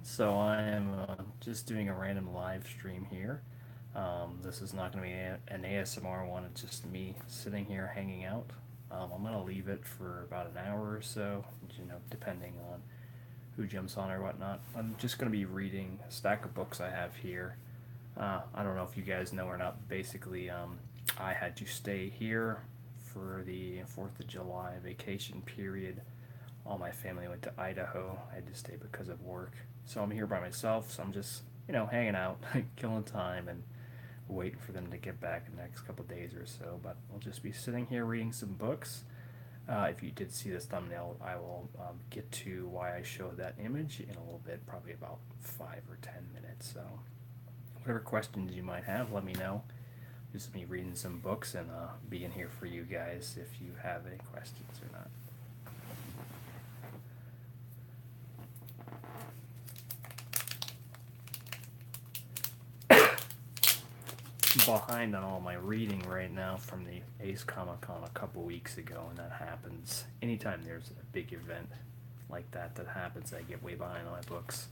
So I am just doing a random live stream here. This is not going to be an ASMR one. It's just me sitting here hanging out. I'm going to leave it for about an hour or so, depending on who jumps on or whatnot. I'm just going to be reading a stack of books I have here. I don't know if you guys know or not. Basically, I had to stay here for the 4th of July vacation period. All my family went to Idaho. I had to stay because of work. So I'm here by myself, so I'm just, hanging out, killing time, and waiting for them to get back in the next couple of days or so. But I'll just be sitting here reading some books. If you did see this thumbnail, I will get to why I showed that image in a little bit, probably about 5 or 10 minutes. So, whatever questions you might have, let me know. Just me reading some books and being here for you guys if you have any questions or not. Behind on all my reading right now from the Ace Comic Con a couple weeks ago, and that happens anytime there's a big event like that happens. I get way behind on my books.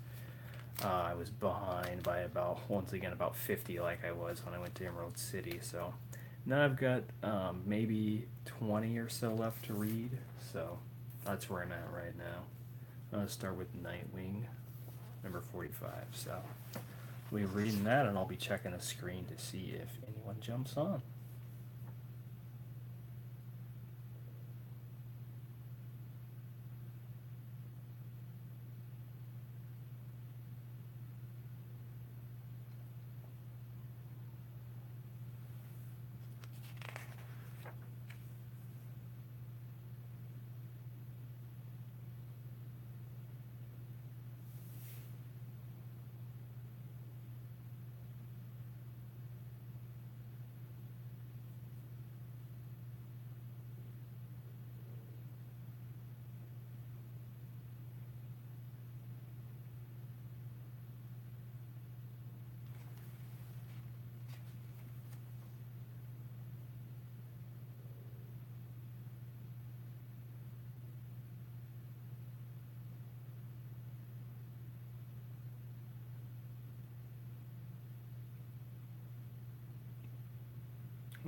I was behind by once again about 50 like I was when I went to Emerald City. So now I've got maybe 20 or so left to read. So that's where I'm at right now. I'm going to start with Nightwing, number 45. So we'll be reading that, and I'll be checking the screen to see if anyone jumps on.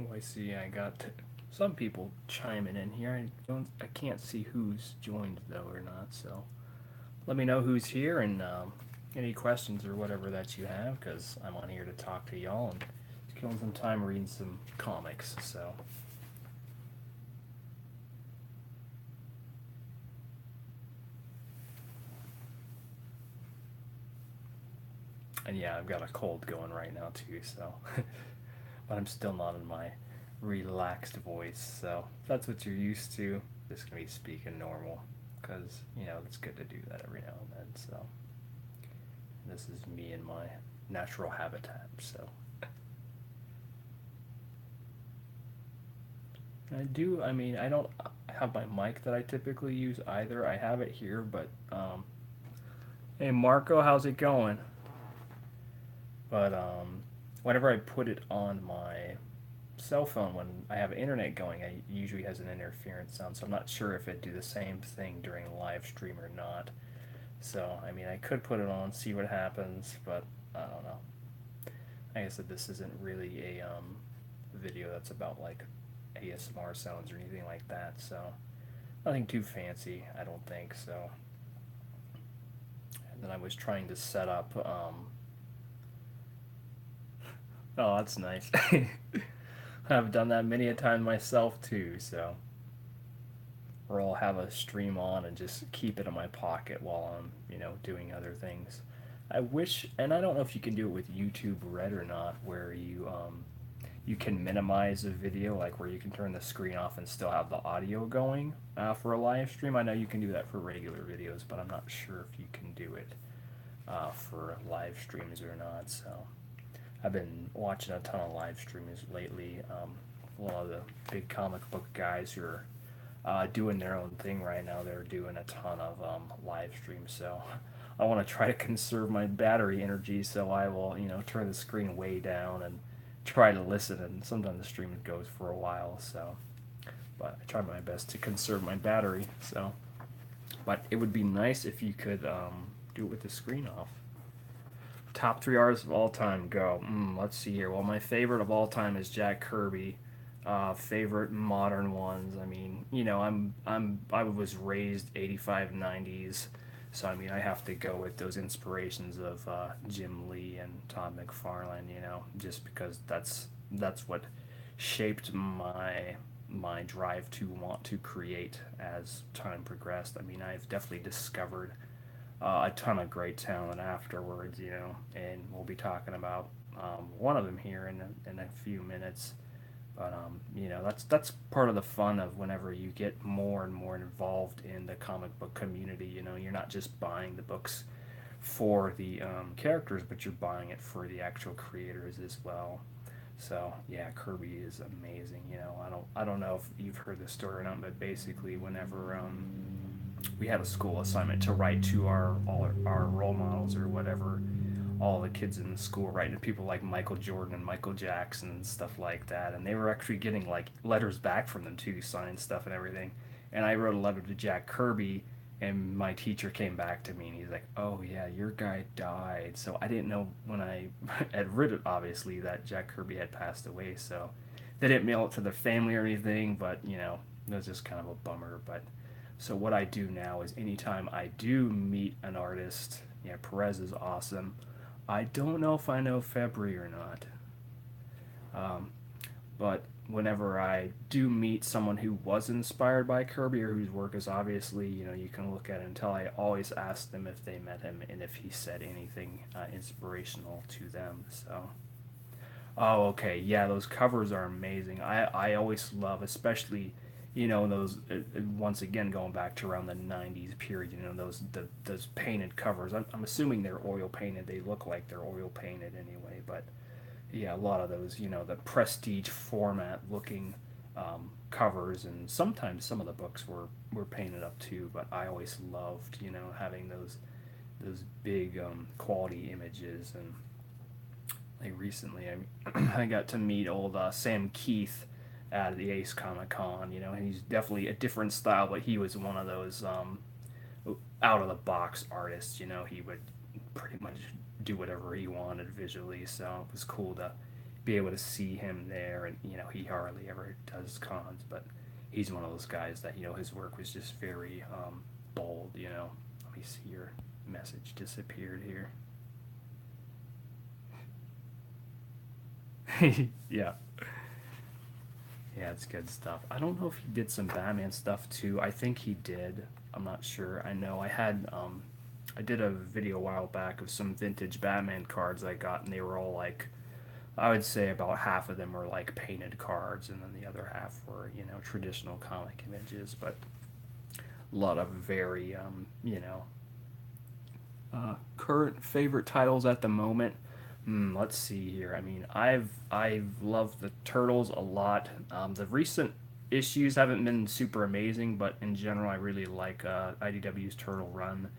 Oh, I see. I got some people chiming in here. I can't see who's joined though or not. So let me know who's here and any questions or whatever that you have, because I'm on here to talk to y'all and killing some time reading some comics. So. And yeah, I've got a cold going right now too, so but I'm still not in my relaxed voice. So if that's what you're used to, just gonna be speaking normal, because it's good to do that every now and then. So this is me in my natural habitat. So I don't have my mic that I typically use either. I have it here, but hey Marco, how's it going? But whenever I put it on my cell phone when I have internet going, it usually has an interference sound. So I'm not sure if it do the same thing during a live stream or not. So I could put it on, see what happens, but I don't know. Like I said, this isn't really a video that's about like ASMR sounds or anything like that. So nothing too fancy, I don't think. So and then I was trying to set up. Oh, that's nice. I've done that many a time myself too, so. Or I'll have a stream on and just keep it in my pocket while I'm, doing other things. I wish, and I don't know if you can do it with YouTube Red or not, where you can minimize a video, like where you can turn the screen off and still have the audio going for a live stream. I know you can do that for regular videos, but I'm not sure if you can do it for live streams or not. So I've been watching a ton of live streams lately. A lot of the big comic book guys who are doing their own thing right now. They're doing a ton of live streams, so I want to try to conserve my battery energy. So I will, turn the screen way down and try to listen. And sometimes the stream goes for a while. So, but I try my best to conserve my battery. So, but it would be nice if you could do it with the screen off. Top three artists of all time, go. Let's see here. Well, my favorite of all time is Jack Kirby. Favorite modern ones. I mean, I was raised 85 90s, so I mean I have to go with those inspirations of Jim Lee and Todd McFarlane. Just because that's what shaped my drive to want to create as time progressed. I mean, I've definitely discovered a ton of great talent afterwards, and we'll be talking about one of them here in a few minutes. But that's part of the fun of whenever you get more and more involved in the comic book community. You're not just buying the books for the characters, but you're buying it for the actual creators as well. So yeah, Kirby is amazing. I don't know if you've heard this story or not, but basically, whenever we had a school assignment to write to all our role models or whatever, all the kids in the school writing to people like Michael Jordan and Michael Jackson and stuff like that, and they were actually getting like letters back from them too, signed stuff and everything. And I wrote a letter to Jack Kirby, and my teacher came back to me and he's like, "Oh yeah, your guy died." So I didn't know when I had read it, obviously, that Jack Kirby had passed away. So they didn't mail it to their family or anything, but it was just kind of a bummer. But so what I do now is anytime I do meet an artist, yeah, Perez is awesome. I don't know if I know February or not. Um, but whenever I do meet someone who was inspired by Kirby or whose work is obviously, you can look at it and tell, I always ask them if they met him and if he said anything inspirational to them. So, oh, okay, yeah, those covers are amazing. I always love, especially those once again going back to around the 90s period, those painted covers. I'm assuming they're oil painted. They look like they're oil painted anyway, but yeah, a lot of those, the prestige format looking covers, and sometimes some of the books were painted up too, but I always loved having those big quality images. And like recently I got to meet old Sam Keith at the Ace Comic Con, and he's definitely a different style, but he was one of those out of the box artists. He would pretty much do whatever he wanted visually, so it was cool to be able to see him there. And he hardly ever does cons, but he's one of those guys that his work was just very bold. Let me see, your message disappeared here. Yeah. Yeah, it's good stuff. I don't know if he did some Batman stuff too. I think he did. I'm not sure. I know I did a video a while back of some vintage Batman cards I got, and they were all like, I would say about half of them were like painted cards, and then the other half were, traditional comic images, but a lot of very, current favorite titles at the moment. Let's see here. I mean, I've loved the Turtles a lot. The recent issues haven't been super amazing, but in general, I really like IDW's Turtle Run.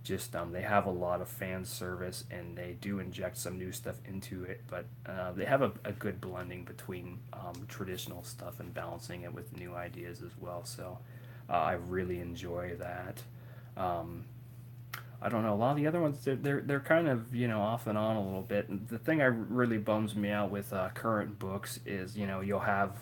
Just they have a lot of fan service, and they do inject some new stuff into it, but they have a good blending between traditional stuff and balancing it with new ideas as well. So I really enjoy that. Um, I don't know. A lot of the other ones, they're kind of off and on a little bit. And the thing that really bums me out with current books is you'll have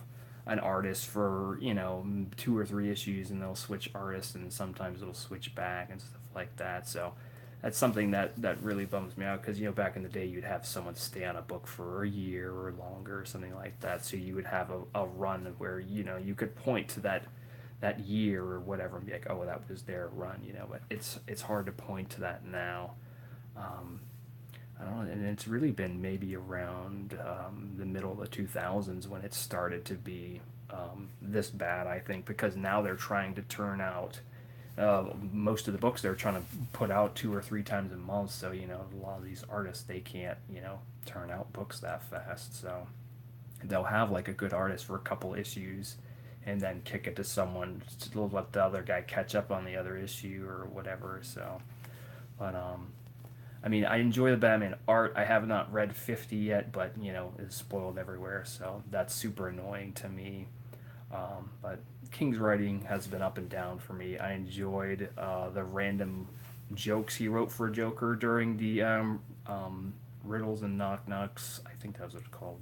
an artist for 2 or 3 issues, and they'll switch artists, and sometimes it'll switch back and stuff like that. So that's something that really bums me out, because back in the day you'd have someone stay on a book for a year or longer or something like that. So you would have a run where you could point to that year or whatever and be like, oh, that was their run, but it's hard to point to that now. Um, I don't know, and it's really been maybe around the middle of the 2000s when it started to be this bad, I think, because now they're trying to turn out most of the books they're trying to put out 2 or 3 times a month. So a lot of these artists, they can't turn out books that fast. So they'll have like a good artist for a couple issues, and then kick it to someone to let the other guy catch up on the other issue or whatever. So, but I mean, I enjoy the Batman art. I have not read 50 yet, but it's spoiled everywhere, so that's super annoying to me. But King's writing has been up and down for me. I enjoyed the random jokes he wrote for Joker during the riddles and knock knocks. I think that's what it's called.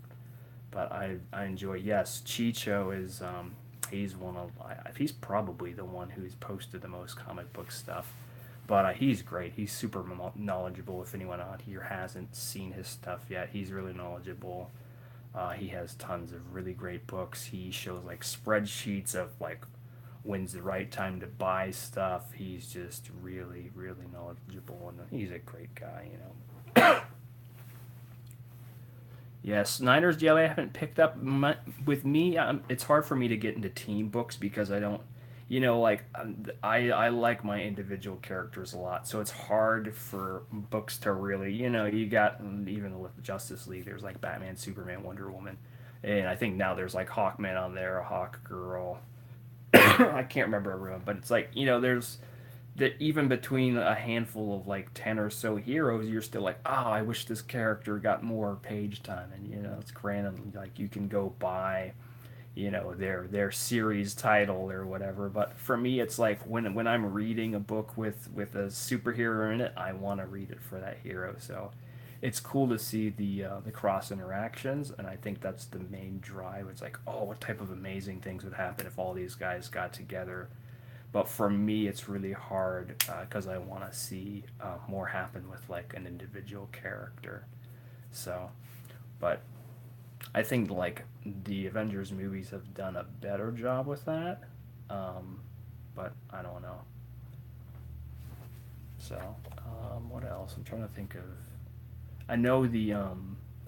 But I enjoy. Yes, Chicho is he's one of he's probably the one who's posted the most comic book stuff. But he's great. He's super knowledgeable. If anyone out here hasn't seen his stuff yet, he's really knowledgeable. He has tons of really great books. He shows like spreadsheets of like when's the right time to buy stuff. He's just really, really knowledgeable, and he's a great guy, you know. Yes, Niners Jelly I haven't picked up with me. It's hard for me to get into team books because I don't, you know, like I like my individual characters a lot, so it's hard for books to really, you know, you got even with Justice League, there's like Batman, Superman, Wonder Woman, and I think now there's like Hawkman on there, Hawk Girl. I can't remember everyone, but it's like you know, there's that even between a handful of like 10 or so heroes, you're still like, oh, I wish this character got more page time, and you know, it's random. Like you can go buy, you know, their series title or whatever. But for me, it's like when I'm reading a book with a superhero in it, I want to read it for that hero. So it's cool to see the cross interactions, and I think that's the main drive. It's like, oh, what type of amazing things would happen if all these guys got together. But for me, it's really hard because I want to see more happen with like an individual character. So, but I think like the Avengers movies have done a better job with that. Um, but I don't know. So, what else? I'm trying to think of. I know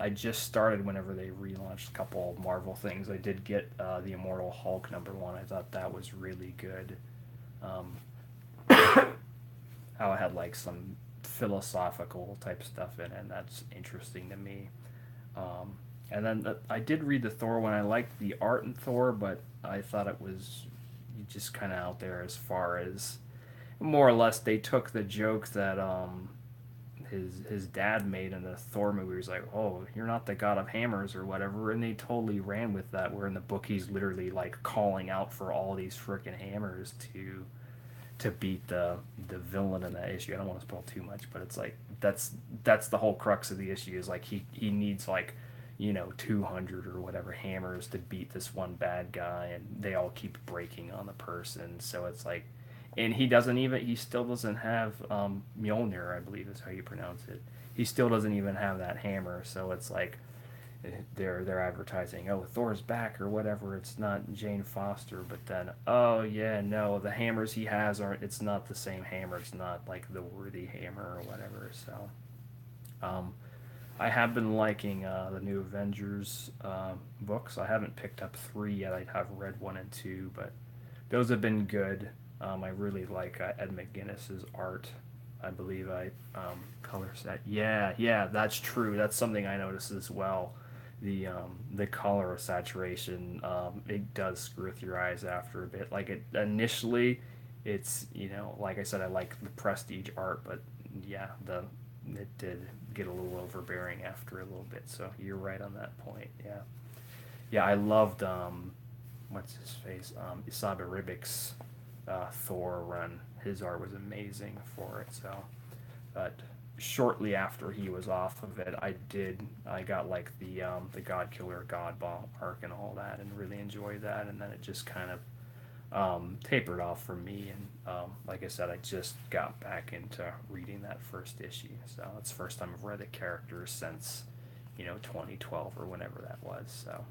I just started whenever they relaunched a couple of Marvel things. I did get the Immortal Hulk #1. I thought that was really good. Um, how it had like some philosophical type stuff in it, and that's interesting to me. And then I did read the Thor one. I liked the art in Thor, but I thought it was just kind of out there as far as more or less they took the joke that his dad made in the Thor movie. He was like, "Oh, you're not the god of hammers or whatever," and they totally ran with that. Where in the book he's literally like calling out for all these freaking hammers to beat the villain in that issue. I don't want to spoil too much, but it's like that's the whole crux of the issue is like he needs like you know 200 or whatever hammers to beat this one bad guy, and they all keep breaking on the person. So it's like, and he still doesn't have Mjolnir, I believe is how you pronounce it. He still doesn't even have that hammer. So it's like they're advertising, oh, Thor's back or whatever. It's not Jane Foster, but then, oh yeah, no, the hammers he has aren't. It's not the same hammer. It's not like the worthy hammer or whatever. So, um, I have been liking the new Avengers books. I haven't picked up three yet. I have read one and two, but those have been good. I really like Ed McGuinness's art. I believe I colors that. Yeah, yeah, that's true. That's something I noticed as well. The color saturation it does screw with your eyes after a bit. Like it initially, it's you know like I said I like the prestige art, but yeah the it did get a little overbearing after a little bit. So you're right on that point. Yeah, yeah. I loved what's his face Isaba Ribik's Thor run. His art was amazing for it. So, but shortly after he was off of it, I got like the God Killer God Ball arc and all that, and really enjoyed that. And then it just kind of tapered off for me. And like I said, I just got back into reading that first issue. So it's the first time I've read the characters since 2012 or whenever that was. So,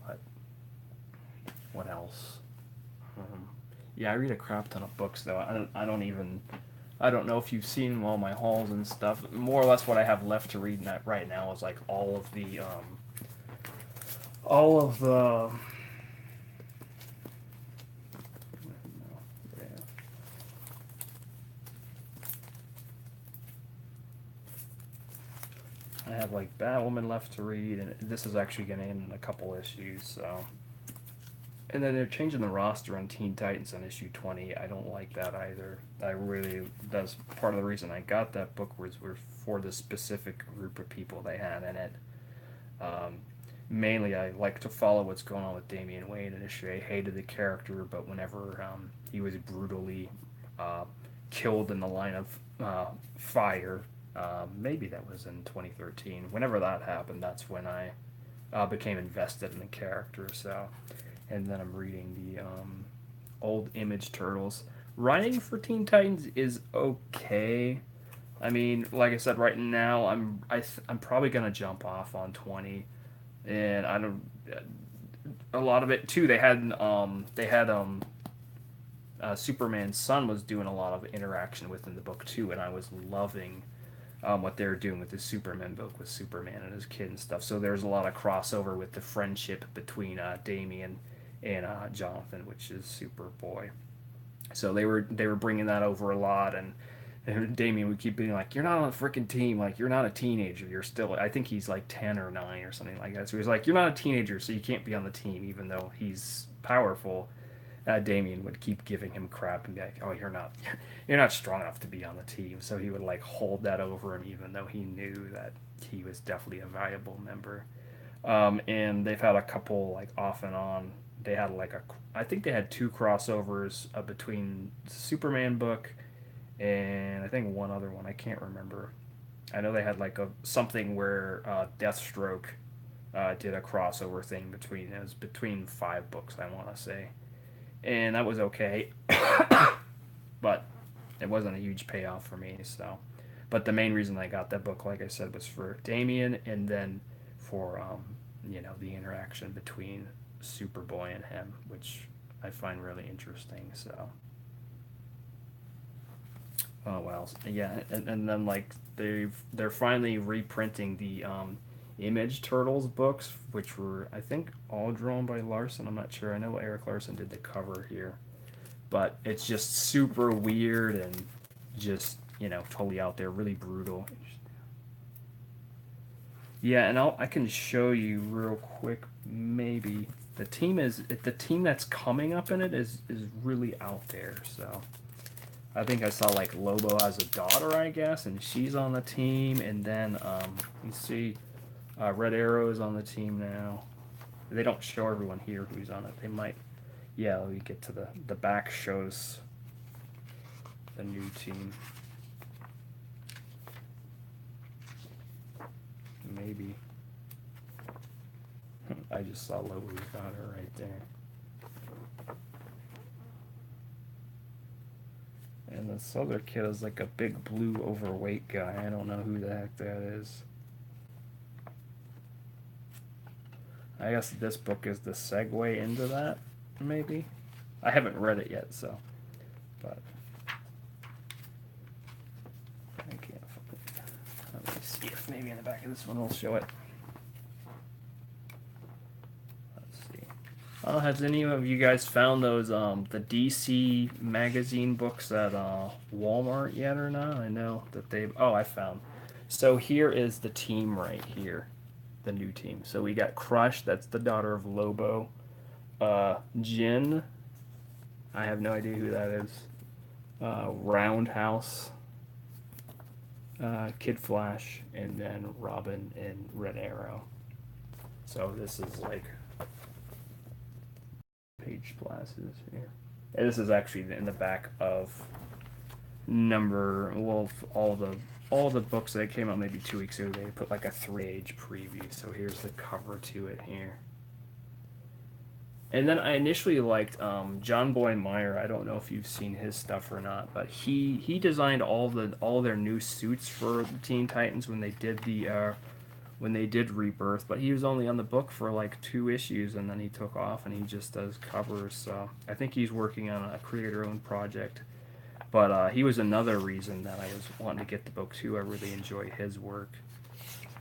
but what else? Um, yeah, I read a crap ton of books though. I don't know if you've seen all my hauls and stuff. More or less, what I have left to read right now is like all of the. Yeah. I have like Batwoman left to read, and this is actually going to end in a couple issues. So, and then they're changing the roster on Teen Titans on issue 20. I don't like that either. That's part of the reason I got that book was for the specific group of people they had in it. Um, Mainly, I like to follow what's going on with Damian Wayne. Initially, I hated the character, but whenever he was brutally uh, killed in the line of fire. Maybe that was in 2013. Whenever that happened, that's when I became invested in the character. So, and then I'm reading the old Image Turtles. Writing for Teen Titans is okay. I mean, like I said, right now I'm probably gonna jump off on 20, and I don't. A lot of it too. They had Superman's son was doing a lot of interaction within the book too, and I was loving what they were doing with the Superman book with Superman and his kid and stuff. So there's a lot of crossover with the friendship between Damian and Jonathan, which is Superboy. So they were bringing that over a lot, and Damian would keep being like, "You're not on a freaking team. Like you're not a teenager. You're still." I think he's like 10 or 9 or something like that. So he's like, "You're not a teenager, so you can't be on the team, even though he's powerful." Damien would keep giving him crap and be like, "Oh, you're not strong enough to be on the team." So he would like hold that over him, even though he knew that he was definitely a valuable member. And they've had a couple like off and on. They had like I think they had 2 crossovers between the Superman book and I think one other one. I can't remember. I know they had like a something where Deathstroke did a crossover thing between it was between 5 books, I want to say, and that was okay, but it wasn't a huge payoff for me. So, but the main reason I got that book, like I said, was for Damien, and then for the interaction between Superboy and him, which I find really interesting. So, oh well, yeah, and then like they're finally reprinting the Image Turtles books, which were I think all drawn by Larson. I'm not sure. I know Eric Larson did the cover here, but it's just super weird and just totally out there, really brutal. Yeah, and I can show you real quick. Maybe the team that's coming up in it is really out there. So I think I saw like Lobo has a daughter, I guess, and she's on the team. And then you see Red Arrow is on the team now. They don't show everyone here who's on it. They might. Yeah, we get to the back shows the new team. Maybe. I just saw Lobo's daughter right there. And this other kid is like a big blue overweight guy. I don't know who the heck that is. I guess this book is the segue into that, maybe. I haven't read it yet, so. But I can't. Let me see if maybe in the back of this one will show it. Let's see. Oh, has any of you guys found those the DC magazine books at Walmart yet or not? I know that they've. Oh, I found. So here is the team right here, the new team. So we got Crush. That's the daughter of Lobo. Jin. I have no idea who that is. Roundhouse. Kid Flash, and then Robin and Red Arrow. So this is like page glasses here. And this is actually in the back of all the books that came out maybe 2 weeks ago. They put like a 3-page preview. So here's the cover to it here. And then I initially liked John Boy Meyer. I don't know if you've seen his stuff or not, but he designed all their new suits for the Teen Titans when they did Rebirth. But he was only on the book for like 2 issues, and then he took off and he just does covers. So I think he's working on a creator-owned project. But he was another reason that I was wanting to get the book too. I really enjoy his work.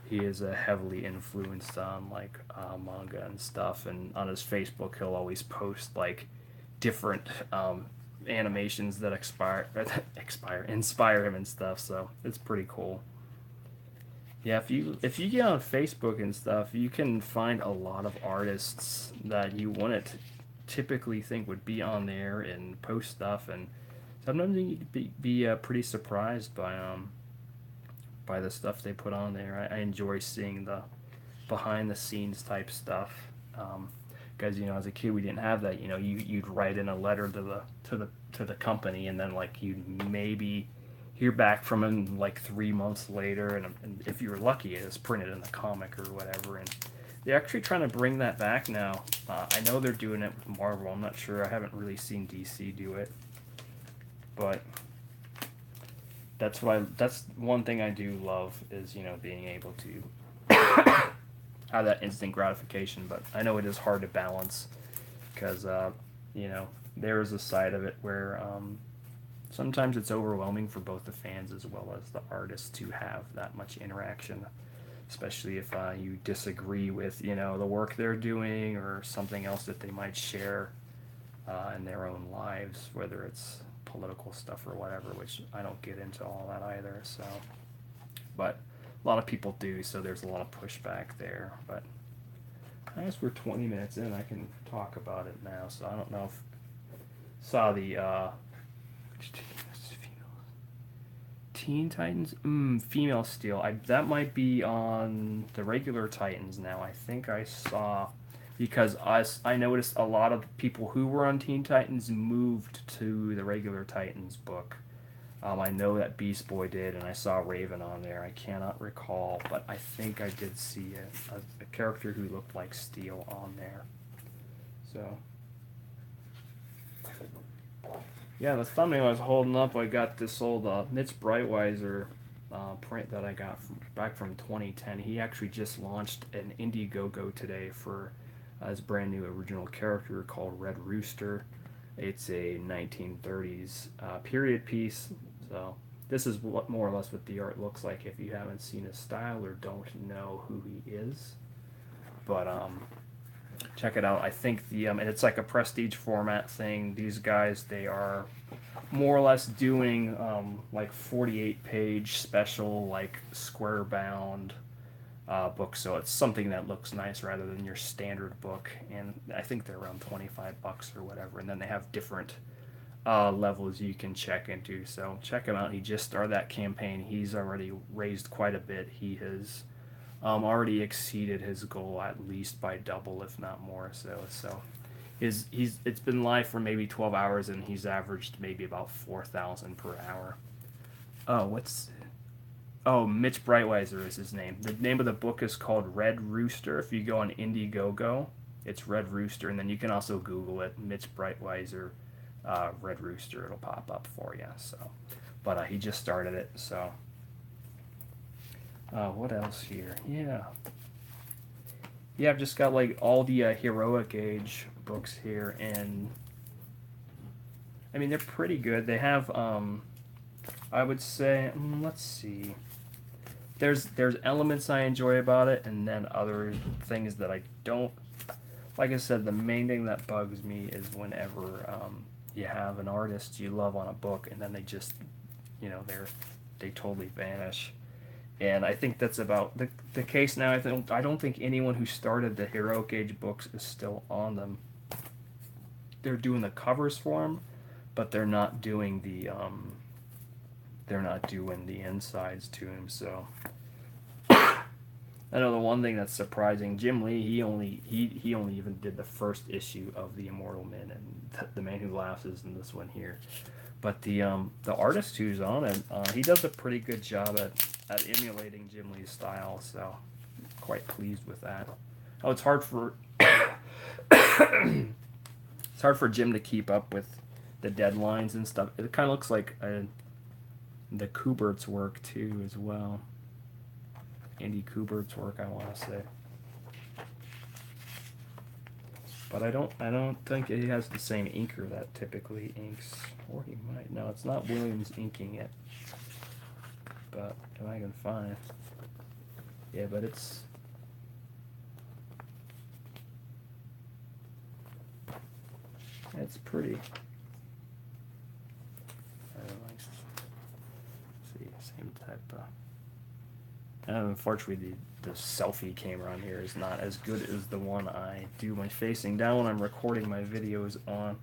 He is heavily influenced on like manga and stuff, and on his Facebook he'll always post like different animations that inspire him and stuff. So it's pretty cool. Yeah, if you get on Facebook and stuff, you can find a lot of artists that you wouldn't typically think would be on there and post stuff, and sometimes you be pretty surprised by the stuff they put on there. I enjoy seeing the behind the scenes type stuff. because you know, as a kid we didn't have that. You know, you'd write in a letter to the company, and then like you'd maybe hear back from them like 3 months later, and if you were lucky, it was printed in a comic or whatever. And they're actually trying to bring that back now. I know they're doing it with Marvel. I'm not sure. I haven't really seen DC do it, but that's one thing I do love is, you know, being able to have that instant gratification. But I know it is hard to balance because you know, there is a side of it where sometimes it's overwhelming for both the fans as well as the artists to have that much interaction, especially if you disagree with, you know, the work they're doing or something else that they might share in their own lives, whether it's political stuff or whatever, which I don't get into all that either. So, but a lot of people do, so there's a lot of pushback there. But I guess we're 20 minutes in. I can talk about it now. So I don't know if saw the Teen Titans, Female Steel. That might be on the regular Titans now. I think I saw, because I noticed a lot of people who were on Teen Titans moved to the regular Titans book. I know that Beast Boy did, and I saw Raven on there. I cannot recall, but I think I did see a character who looked like Steel on there. So, yeah, the thumbnail I was holding up, I got this old Mitch Breitweiser print that I got back from 2010. He actually just launched an Indiegogo today for his brand new original character called Red Rooster. It's a 1930s period piece. So this is what more or less what the art looks like if you haven't seen his style or don't know who he is. But check it out. I think and it's like a prestige format thing. These guys, they are more or less doing like 48-page special, like square bound book. So it's something that looks nice rather than your standard book. And I think they're around $25 or whatever. And then they have different levels you can check into. So check him out. He just started that campaign. He's already raised quite a bit. He has already exceeded his goal at least by double, if not more. So it's been live for maybe 12 hours, and he's averaged maybe about 4,000 per hour. Mitch Breitweiser is his name. The name of the book is called Red Rooster. If you go on Indiegogo, it's Red Rooster, and then you can also Google it, Mitch Breitweiser, Red Rooster. It'll pop up for you. So, but he just started it. So, what else here? Yeah, I've just got like all the Heroic Age books here, and I mean they're pretty good. They have I would say, let's see. There's elements I enjoy about it, and then other things that I don't. Like I said, the main thing that bugs me is whenever you have an artist you love on a book, and then they just, you know, they totally vanish. And I think that's about the case now. I don't think anyone who started the Heroic Age books is still on them. They're doing the covers for them, but they're not doing the insides to them. So I know the one thing that's surprising, Jim Lee, he only even did the first issue of the Immortal Men, and the Man Who Laughs is in this one here. But the artist who's on it, he does a pretty good job at emulating Jim Lee's style. So quite pleased with that. Oh, it's hard for Jim to keep up with the deadlines and stuff. It kind of looks like the Kubert's work too, as well. Andy Kubert's work, I want to say. But I don't think he has the same inker that typically inks, or he might. No, it's not Williams inking it. But if I can find it, yeah, but it's pretty. I don't like. See, same type of. Unfortunately, the selfie camera on here is not as good as the one I do my facing down when I'm recording my videos on.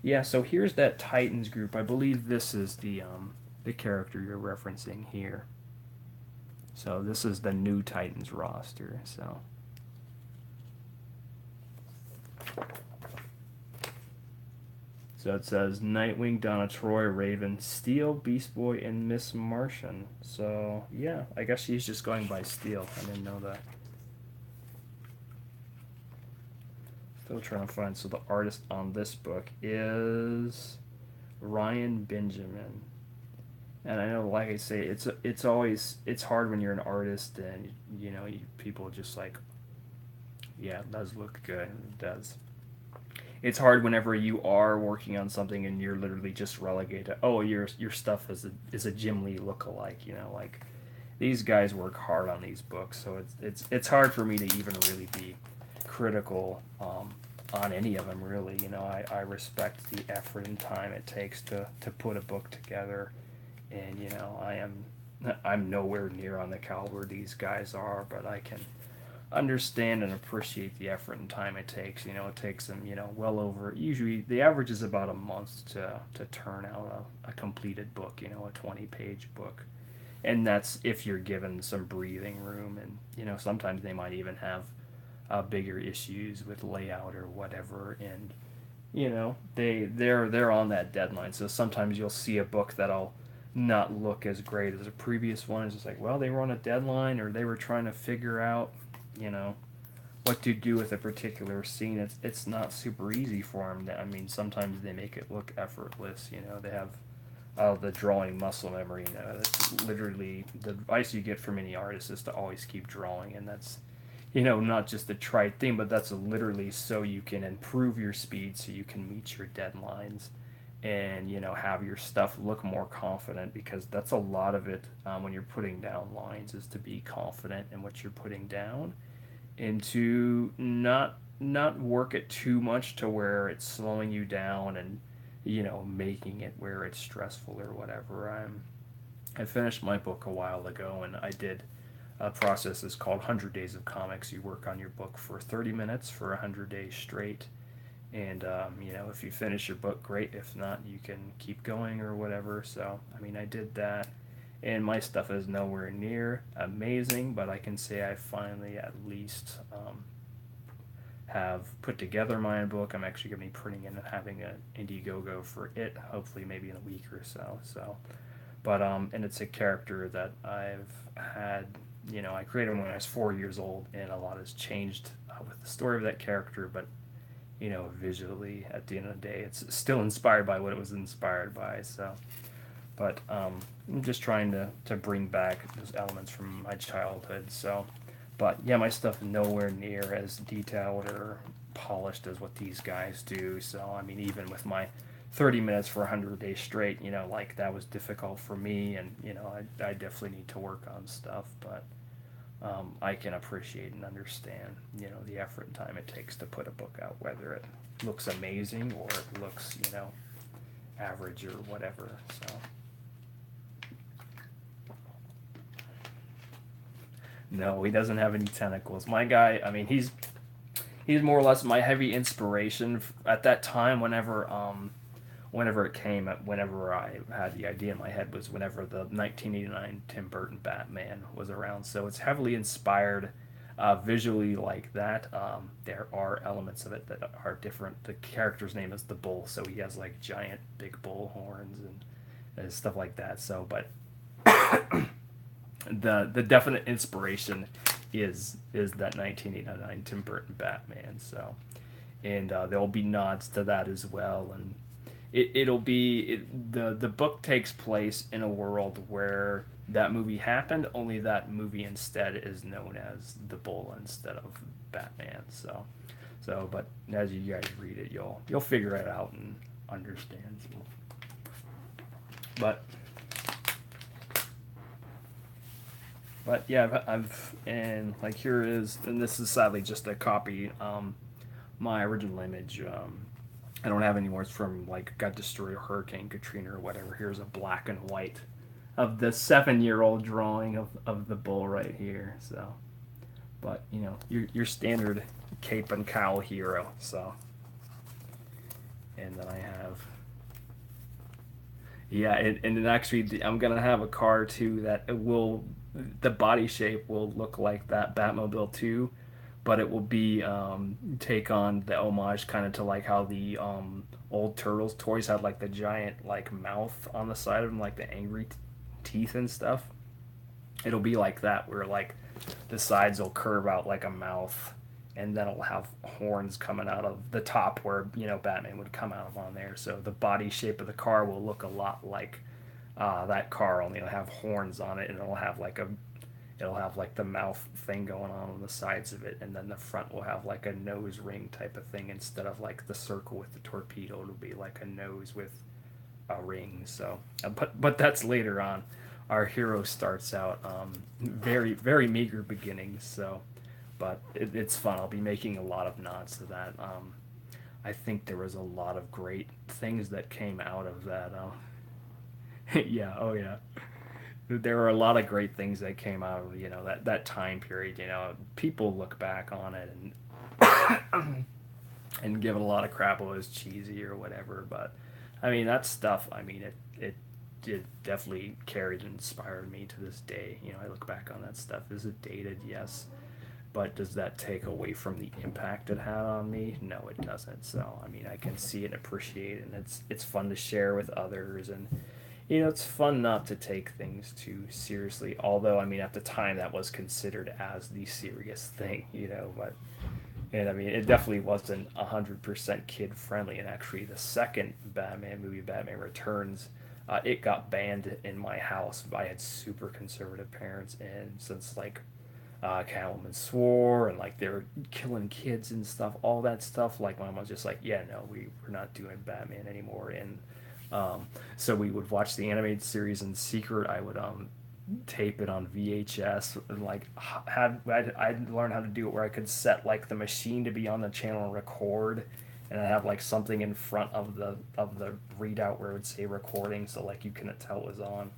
Yeah, so here's that Titans group. I believe this is the character you're referencing here. So this is the new Titans roster. So So it says Nightwing, Donna Troy, Raven, Steel, Beast Boy, and Miss Martian. So yeah, I guess she's just going by Steel. I didn't know that. Still trying to find. So the artist on this book is Ryan Benjamin. And I know, like I say, it's always it's hard when you're an artist and people just like, yeah, it does look good. It does. It's hard whenever you are working on something and you're literally just relegated to, oh, your stuff is a Jim Lee lookalike. Like these guys work hard on these books, so it's hard for me to even really be critical on any of them. Really, I respect the effort and time it takes to put a book together, and I'm nowhere near on the caliber these guys are, but I can understand and appreciate the effort and time it takes. It takes them, well over, usually the average is about a month to turn out a completed book, a 20-page book. And that's if you're given some breathing room, and sometimes they might even have bigger issues with layout or whatever, and they're on that deadline. So sometimes you'll see a book that'll not look as great as a previous one. It's just like, well, they were on a deadline, or they were trying to figure out what to do with a particular scene. It's not super easy for them. I mean, sometimes they make it look effortless. They have the drawing muscle memory. That's literally the advice you get from any artist is to always keep drawing, and that's not just a trite thing, but that's literally so you can improve your speed, so you can meet your deadlines, and have your stuff look more confident, because that's a lot of it when you're putting down lines, is to be confident in what you're putting down, and to not work it too much to where it's slowing you down and making it where it's stressful or whatever. I finished my book a while ago, and I did a process that's called 100 Days of Comics. You work on your book for 30 minutes for 100 days straight, and if you finish your book, great. If not, you can keep going or whatever. So I mean, I did that, and my stuff is nowhere near amazing, but I can say I finally at least have put together my own book. I'm actually going to be printing and having an Indiegogo for it, hopefully maybe in a week or so. But and it's a character that I've had, I created when I was 4 years old, and a lot has changed with the story of that character, but visually, at the end of the day, it's still inspired by what it was inspired by. So, but I'm just trying to bring back those elements from my childhood. So, but yeah, my stuff nowhere near as detailed or polished as what these guys do. So I mean, even with my 30 minutes for 100 days straight, like that was difficult for me, and I definitely need to work on stuff, but I can appreciate and understand the effort and time it takes to put a book out, whether it looks amazing or it looks average or whatever. So no, he doesn't have any tentacles. My guy, I mean, he's more or less my heavy inspiration at that time. Whenever it came, whenever I had the idea in my head, was whenever the 1989 Tim Burton Batman was around. So it's heavily inspired visually like that. There are elements of it that are different. The character's name is the Bull, so he has like giant big bull horns and stuff like that. So, but the definite inspiration is that 1989 Tim Burton Batman. So, and there'll be nods to that as well, and the book takes place in a world where that movie happened, only that movie instead is known as the Bull instead of Batman. So but as you guys read it, you'll figure it out and understand. But yeah, I've and like here is, and this is sadly just a copy. My original image, I don't have anymore. It's from like got destroyed Hurricane Katrina or whatever. Here's a black and white of the 7-year-old drawing of the bull right here. So, but your standard cape and cowl hero. So, and then I have, yeah, and then actually I'm gonna have a car too that the body shape will look like that Batmobile too, but it will be take on the homage kind of to like how the old Turtles toys had like the giant like mouth on the side of them, like the angry teeth and stuff. It'll be like that, where like the sides will curve out like a mouth, and then it'll have horns coming out of the top where Batman would come out of on there. So the body shape of the car will look a lot like that car, only it'll have horns on it, and it'll have like the mouth thing going on the sides of it, and then the front will have like a nose ring type of thing instead of like the circle with the torpedo. It'll be like a nose with a ring. So, but that's later on. Our hero starts out very very meager beginnings. So, but it's fun. I'll be making a lot of nods to that. I think there was a lot of great things that came out of that. Yeah, oh yeah. There were a lot of great things that came out of that time period. People look back on it and give it a lot of crap. It was cheesy or whatever, but I mean that stuff. I mean it definitely carried and inspired me to this day. I look back on that stuff. Is it dated? Yes, but does that take away from the impact it had on me? No, it doesn't. So I mean, I can see it and appreciate it, and it's fun to share with others, and it's fun not to take things too seriously. Although I mean, at the time that was considered as the serious thing, but. And I mean, it definitely wasn't 100% kid friendly. And actually, the second Batman movie, Batman Returns, it got banned in my house. I had super conservative parents, and since like Catwoman swore and like they were killing kids and stuff, all that stuff, like my mom was just like, yeah, no, we're not doing Batman anymore. And so we would watch the animated series in secret. I would tape it on VHS, and like I'd learn how to do it where I could set like the machine to be on the channel and record, and I have like something in front of the readout where it would say recording, so like you couldn't tell it was on,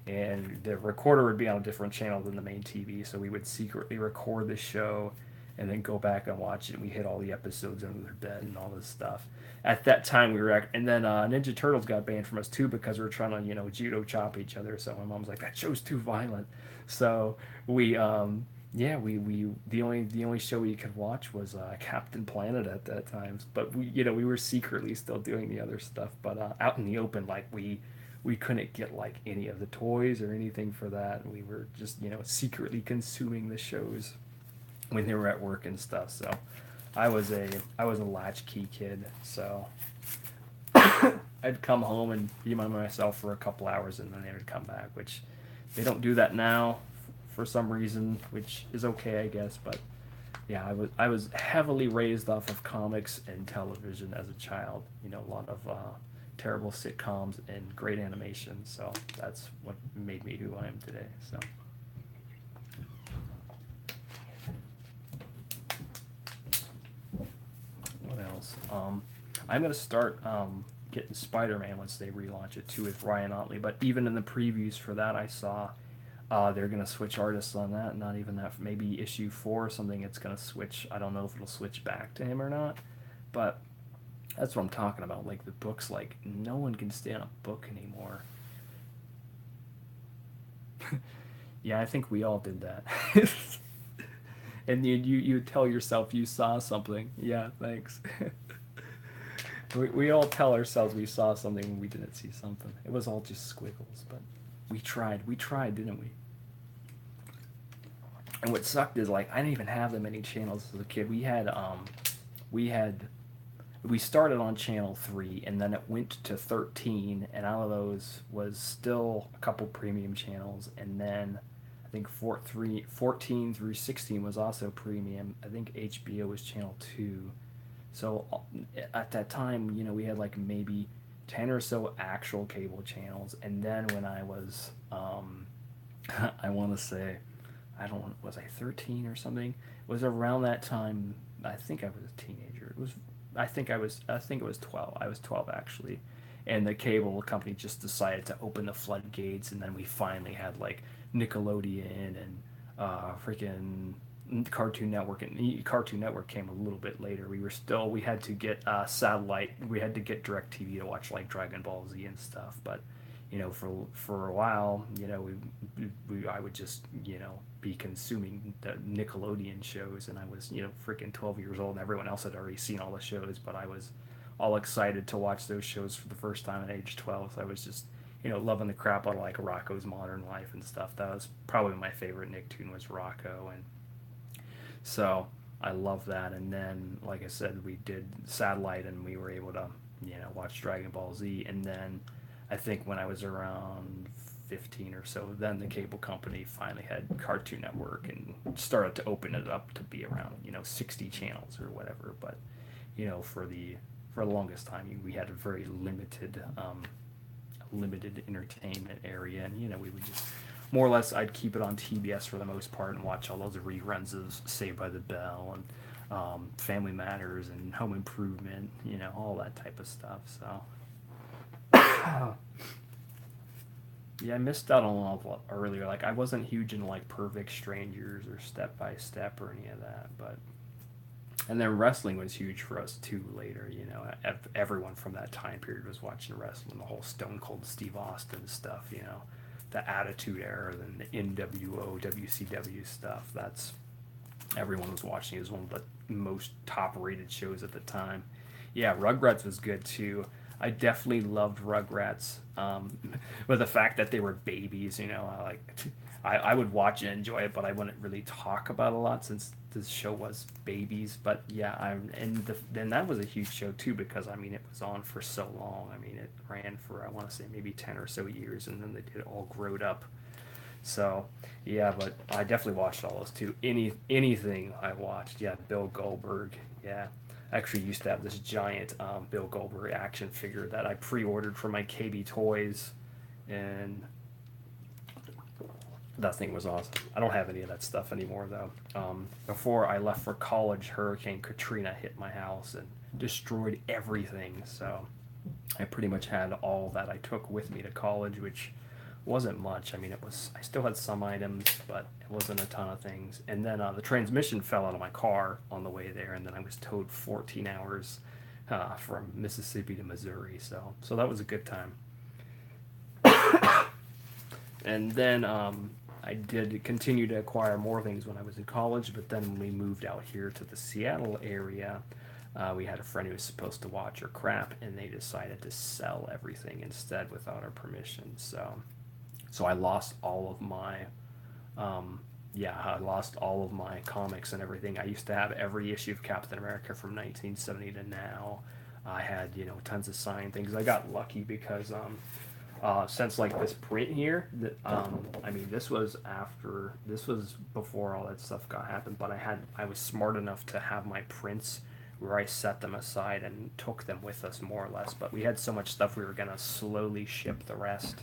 and the recorder would be on a different channel than the main TV, so we would secretly record the show and then go back and watch it. And we hit all the episodes under the bed and all this stuff. At that time, and then Ninja Turtles got banned from us too because we were trying to judo chop each other. So my mom's like, that show's too violent. So we yeah, we the only show we could watch was Captain Planet at that time. But we were secretly still doing the other stuff. But out in the open, like we couldn't get like any of the toys or anything for that. We were just secretly consuming the shows when they were at work and stuff. So I was a latchkey kid. So I'd come home and be by myself for a couple hours, and then they would come back, which they don't do that now for some reason, which is okay, I guess. But yeah, I was heavily raised off of comics and television as a child. A lot of terrible sitcoms and great animation. So that's what made me who I am today. So. What else? I'm gonna start getting Spider-Man once they relaunch it too with Ryan Otley. But even in the previews for that, I saw they're gonna switch artists on that. Not even that. Maybe issue 4 or something. It's gonna switch. I don't know if it'll switch back to him or not. But that's what I'm talking about. Like the books. Like no one can stand a book anymore. Yeah, I think we all did that. And you tell yourself you saw something. Yeah, thanks. we all tell ourselves we saw something when we didn't see something. It was all just squiggles, but we tried, didn't we? And what sucked is like I didn't even have that many channels as a kid. We started on channel 3, and then it went to 13, and out of those was still a couple premium channels, and then I think 14 through 16 was also premium. I think HBO was channel 2. So at that time, we had like maybe 10 or so actual cable channels. And then when I was, I want to say, was I 13 or something? It was around that time. I think I was a teenager. I think it was 12. I was 12 actually. And the cable company just decided to open the floodgates, and then we finally had like Nickelodeon and freaking Cartoon Network, and Cartoon Network came a little bit later. We had to get satellite. We had to get DirecTV to watch like Dragon Ball Z and stuff. But for a while, I would just, be consuming the Nickelodeon shows, and I was, freaking 12 years old, and everyone else had already seen all the shows, but I was all excited to watch those shows for the first time at age 12. So I was just, loving the crap out of like Rocco's Modern Life and stuff. That was probably my favorite Nicktoon was Rocco, and so I love that. And then, like I said, we did satellite, and we were able to, watch Dragon Ball Z. And then I think when I was around 15 or so, then the cable company finally had Cartoon Network and started to open it up to be around, 60 channels or whatever. But, for the longest time, we had a very limited entertainment area, and we would just more or less, I'd keep it on TBS for the most part and watch all those reruns of Saved by the Bell and Family Matters and Home Improvement, all that type of stuff. So yeah, I missed out on a lot earlier. Like, I wasn't huge in like Perfect Strangers or Step by Step or any of that, but and then wrestling was huge for us too later. Everyone from that time period was watching wrestling, the whole Stone Cold Steve Austin stuff, the Attitude Era, and the NWO, WCW stuff. That's everyone was watching. It was one of the most top rated shows at the time. Yeah, Rugrats was good too. I definitely loved Rugrats, but the fact that they were babies, I would watch and enjoy it, but I wouldn't really talk about it a lot since this show was babies. But yeah, then that was a huge show too, because it was on for so long. It ran for, I want to say, maybe 10 or so years, and then they did it all growed up. So yeah, but I definitely watched all those too. Anything I watched, yeah, Bill Goldberg, yeah. I actually used to have this giant Bill Goldberg action figure that I pre-ordered from my KB Toys, and that thing was awesome. I don't have any of that stuff anymore though. Before I left for college, Hurricane Katrina hit my house and destroyed everything. So I pretty much had all that I took with me to college, which wasn't much. I still had some items, but it wasn't a ton of things. And then the transmission fell out of my car on the way there, and then I was towed 14 hours from Mississippi to Missouri. So that was a good time. And then I did continue to acquire more things when I was in college, but then when we moved out here to the Seattle area, we had a friend who was supposed to watch our crap, and they decided to sell everything instead without our permission. So I lost all of my, I lost all of my comics and everything. I used to have every issue of Captain America from 1970 to now. I had, tons of signed things. I got lucky because since like this print here, this was before all that stuff got happened, but I was smart enough to have my prints where I set them aside and took them with us more or less. But we had so much stuff, we were gonna slowly ship the rest,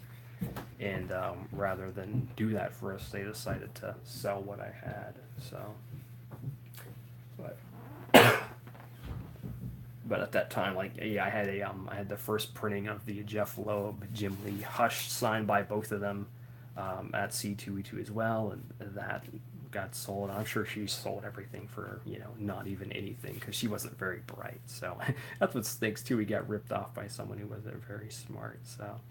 and rather than do that for us, they decided to sell what I had. So, but but at that time, like, yeah, I had the first printing of the Jeff Loeb, Jim Lee Hush signed by both of them at C2E2 as well, and that got sold. I'm sure she sold everything for, not even anything, because she wasn't very bright. So that's what stinks too. We got ripped off by someone who wasn't very smart. So,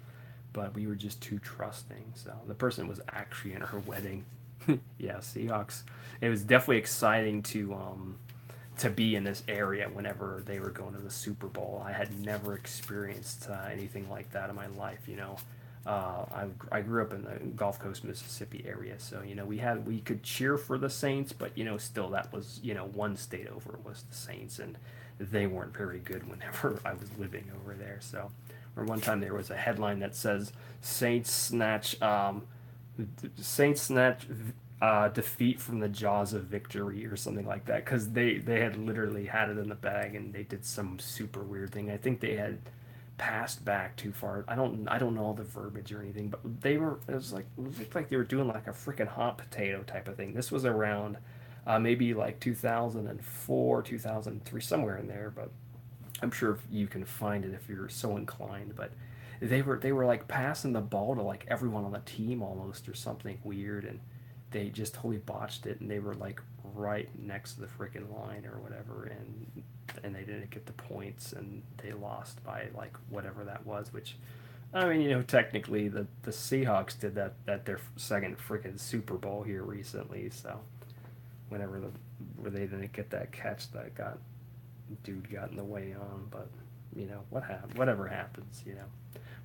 but we were just too trusting. So the person was actually in her wedding. Yeah, Seahawks. It was definitely exciting to be in this area whenever they were going to the Super Bowl. I had never experienced anything like that in my life. I grew up in the Gulf Coast, Mississippi area, so we could cheer for the Saints, but still that was one state over was the Saints, and they weren't very good whenever I was living over there. So, or one time there was a headline that says Saints snatch defeat from the jaws of victory or something like that, because they had literally had it in the bag and they did some super weird thing. I think they had passed back too far. I don't know all the verbiage or anything, but it looked like they were doing like a freaking hot potato type of thing. This was around maybe like 2004, 2003, somewhere in there, but I'm sure if you can find it if you're so inclined. But they were like passing the ball to like everyone on the team almost, or something weird, and they just totally botched it, and they were like right next to the freaking line or whatever, and they didn't get the points, and they lost by like whatever that was, which I mean, technically the Seahawks did that at their second freaking Super Bowl here recently. So whenever where they didn't get that catch that dude got in the way on, but whatever happens.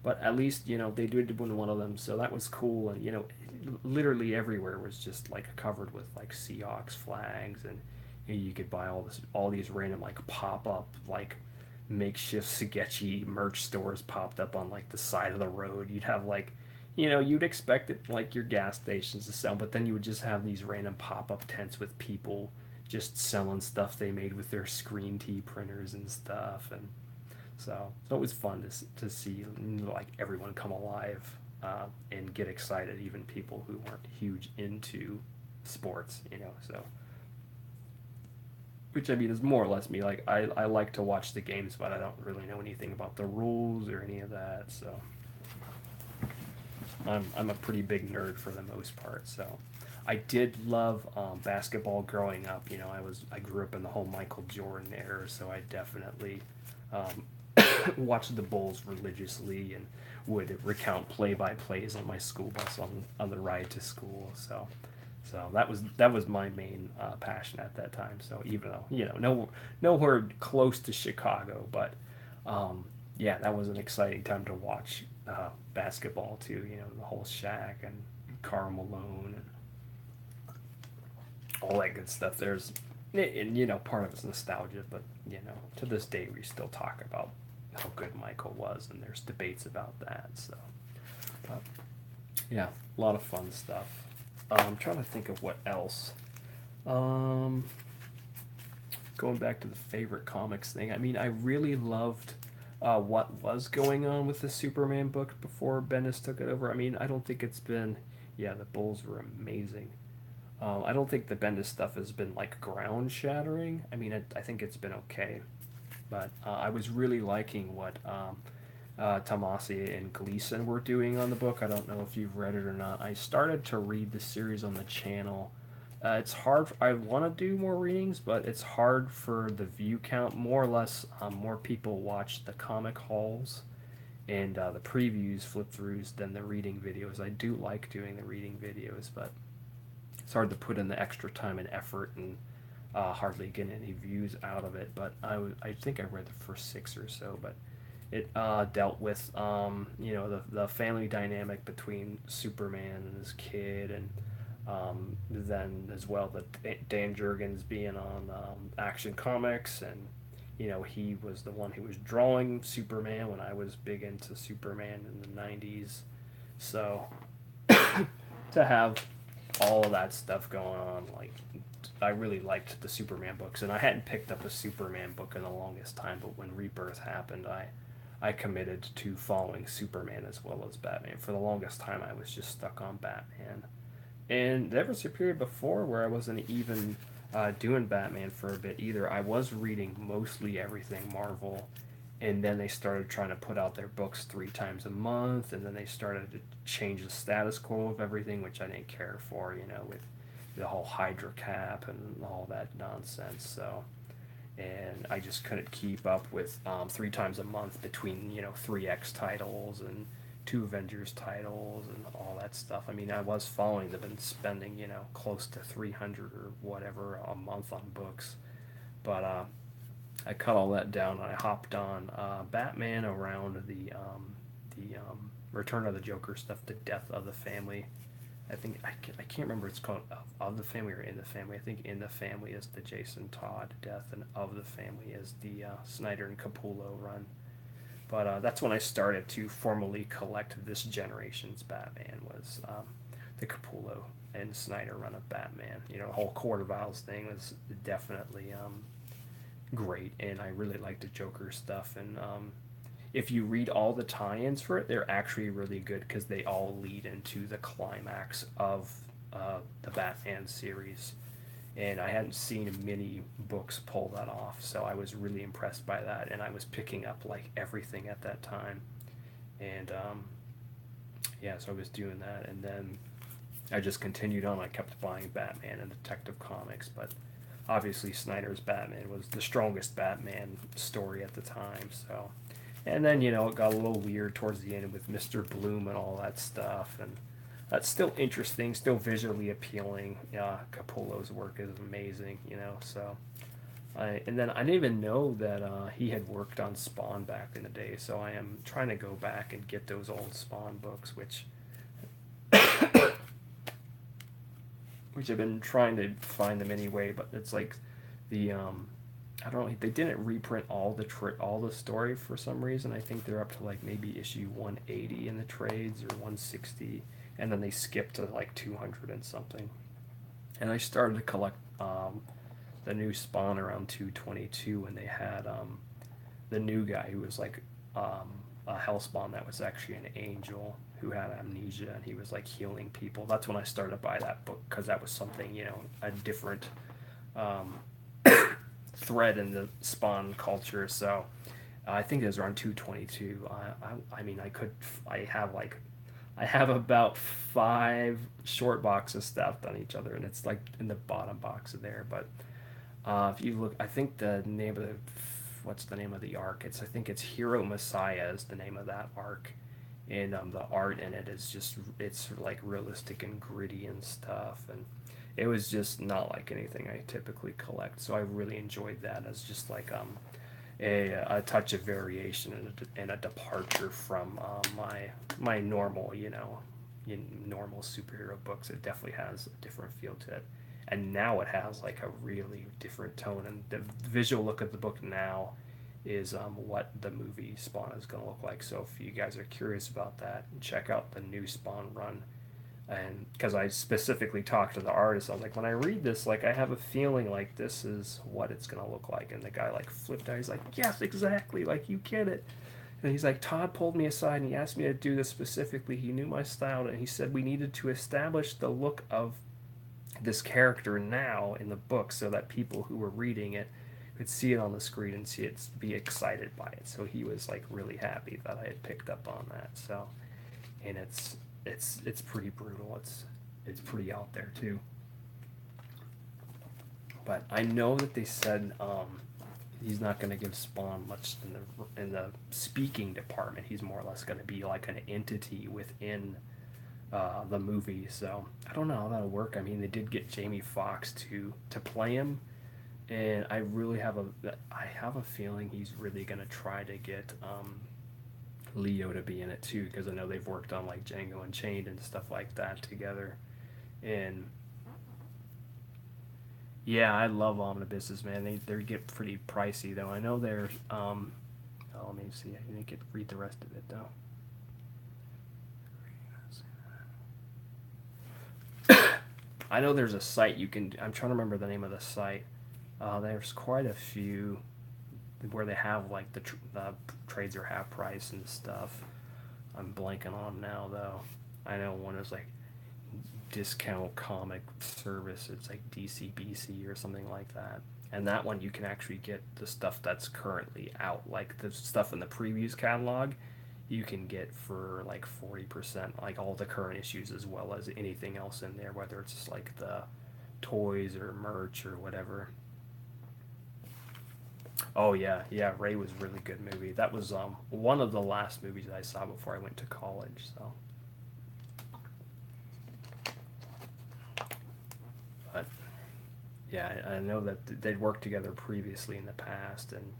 But at least they did win one of them, so that was cool. And literally everywhere was just like covered with like Seahawks flags, and you could buy all these random like pop up like makeshift sketchy merch stores popped up on like the side of the road. You'd have like you'd expect it like your gas stations to sell, but then you would just have these random pop up tents with people just selling stuff they made with their screen tea printers and stuff. And so it was fun to see like everyone come alive and get excited, even people who weren't huge into sports. So which I mean is more or less me. Like I like to watch the games, but I don't really know anything about the rules or any of that. So I'm a pretty big nerd for the most part. So I did love basketball growing up. I grew up in the whole Michael Jordan era, so I definitely um, watched the Bulls religiously and would recount play-by-plays on my school bus on the ride to school. So that was my main passion at that time. So even though nowhere close to Chicago, but yeah, that was an exciting time to watch basketball too. The whole Shaq and Karl Malone and all that good stuff. And part of it's nostalgia, but to this day we still talk about how good Michael was, and there's debates about that. So, but yeah, a lot of fun stuff. I'm trying to think of what else. Um, Going back to the favorite comics thing, I mean, I really loved what was going on with the Superman book before Bendis took it over. I mean, I don't think it's been. Yeah, the Bulls were amazing. I don't think the Bendis stuff has been like ground shattering. I mean, I think it's been okay, but I was really liking what Tomasi and Gleason were doing on the book. I don't know if you've read it or not. I started to read the series on the channel. It's hard. I want to do more readings, but it's hard for the view count. More or less, more people watch the comic hauls and the previews, flip throughs than the reading videos. I do like doing the reading videos, but it's hard to put in the extra time and effort and hardly get any views out of it. But I think I read the first six or so, but it dealt with the family dynamic between Superman and his kid, and then as well Dan Jurgens being on Action Comics, and he was the one who was drawing Superman when I was big into Superman in the '90s. So to have all of that stuff going on, like I really liked the Superman books, and I hadn't picked up a Superman book in the longest time. But when Rebirth happened, I committed to following Superman as well as Batman. For the longest time, I was just stuck on Batman. And there was a period before where I wasn't even doing Batman for a bit either. I was reading mostly everything Marvel, and then they started trying to put out their books 3 times a month, and then they started to change the status quo of everything, which I didn't care for, with the whole Hydra cap and all that nonsense. So and I just couldn't keep up with 3 times a month between 3X titles and 2 Avengers titles and all that stuff. I mean, I was following them and spending close to 300 or whatever a month on books, but I cut all that down. And I hopped on Batman around the Return of the Joker stuff, the Death of the Family. I can't remember it's called of the Family or In the Family. I think In the Family is the Jason Todd death, and Of the Family is the Snyder and Capullo run. But that's when I started to formally collect this generation's Batman. Was the Capullo and Snyder run of Batman. The whole Court of Owls thing was definitely great, and I really liked the Joker stuff. And if you read all the tie-ins for it, they're actually really good because they all lead into the climax of the Batman series. And I hadn't seen many books pull that off, so I was really impressed by that. And I was picking up like everything at that time, and yeah, so I was doing that, and then I just continued on. I kept buying Batman and Detective Comics, but obviously Snyder's Batman was the strongest Batman story at the time, so And then, you know, it got a little weird towards the end with Mr. Bloom and all that stuff. And that's still interesting, still visually appealing. Yeah, Capullo's work is amazing, you know. So, and then I didn't even know that he had worked on Spawn back in the day. So I am trying to go back and get those old Spawn books, which I've been trying to find them anyway. But it's like the I don't know. They didn't reprint all the story for some reason. I think they're up to like maybe issue 180 in the trades or 160, and then they skipped to like 200 and something. And I started to collect the new Spawn around 222 when they had the new guy who was like a Hellspawn that was actually an angel who had amnesia, and he was like healing people. That's when I started to buy that book because that was something, you know, a different thread in the Spawn culture. So I think it was around 222. I mean, I have about 5 short boxes stacked on each other, and it's like in the bottom box of there. But if you look, I think what's the name of the arc? I think it's Hero Messiah is the name of that arc, and the art in it is just, it's like realistic and gritty and stuff, and it was just not like anything I typically collect. So I really enjoyed that as just like a touch of variation and a departure from my normal, you know, normal superhero books. It definitely has a different feel to it, and now it has like a really different tone. And the visual look of the book now is what the movie Spawn is going to look like. So if you guys are curious about that, check out the new Spawn run. And because I specifically talked to the artist, I was like, when I read this, like, I have a feeling like this is what it's gonna look like. And the guy like flipped out. He's like, yes, exactly. Like, you get it. And he's like, Todd pulled me aside and he asked me to do this specifically. He knew my style, and he said we needed to establish the look of this character now in the book so that people who were reading it could see it on the screen and see it, be excited by it. So he was like really happy that I had picked up on that. So, and it's pretty brutal. It's pretty out there too. But I know that they said he's not going to give Spawn much in the speaking department. He's more or less going to be like an entity within the movie. So I don't know how that'll work. I mean, they did get Jamie Foxx to play him, and I really have a feeling he's really going to try to get Leo to be in it too, because I know they've worked on like Django Unchained and stuff like that together. And yeah, I love omnibuses, man. They get pretty pricey though. I know they're oh, let me see. I didn't read the rest of it though. I know there's a site you can. I'm trying to remember the name of the site. There's quite a few where they have like the trades are half price and stuff. I'm blanking on them now though. I know one is like Discount Comic Service. It's like DCBC or something like that. And that one you can actually get the stuff that's currently out, like the stuff in the previews catalog. You can get for like 40%, like all the current issues as well as anything else in there, whether it's like the toys or merch or whatever. Oh yeah, yeah. Ray was a really good movie. That was one of the last movies I saw before I went to college. So, but yeah, I know that they'd worked together previously in the past, and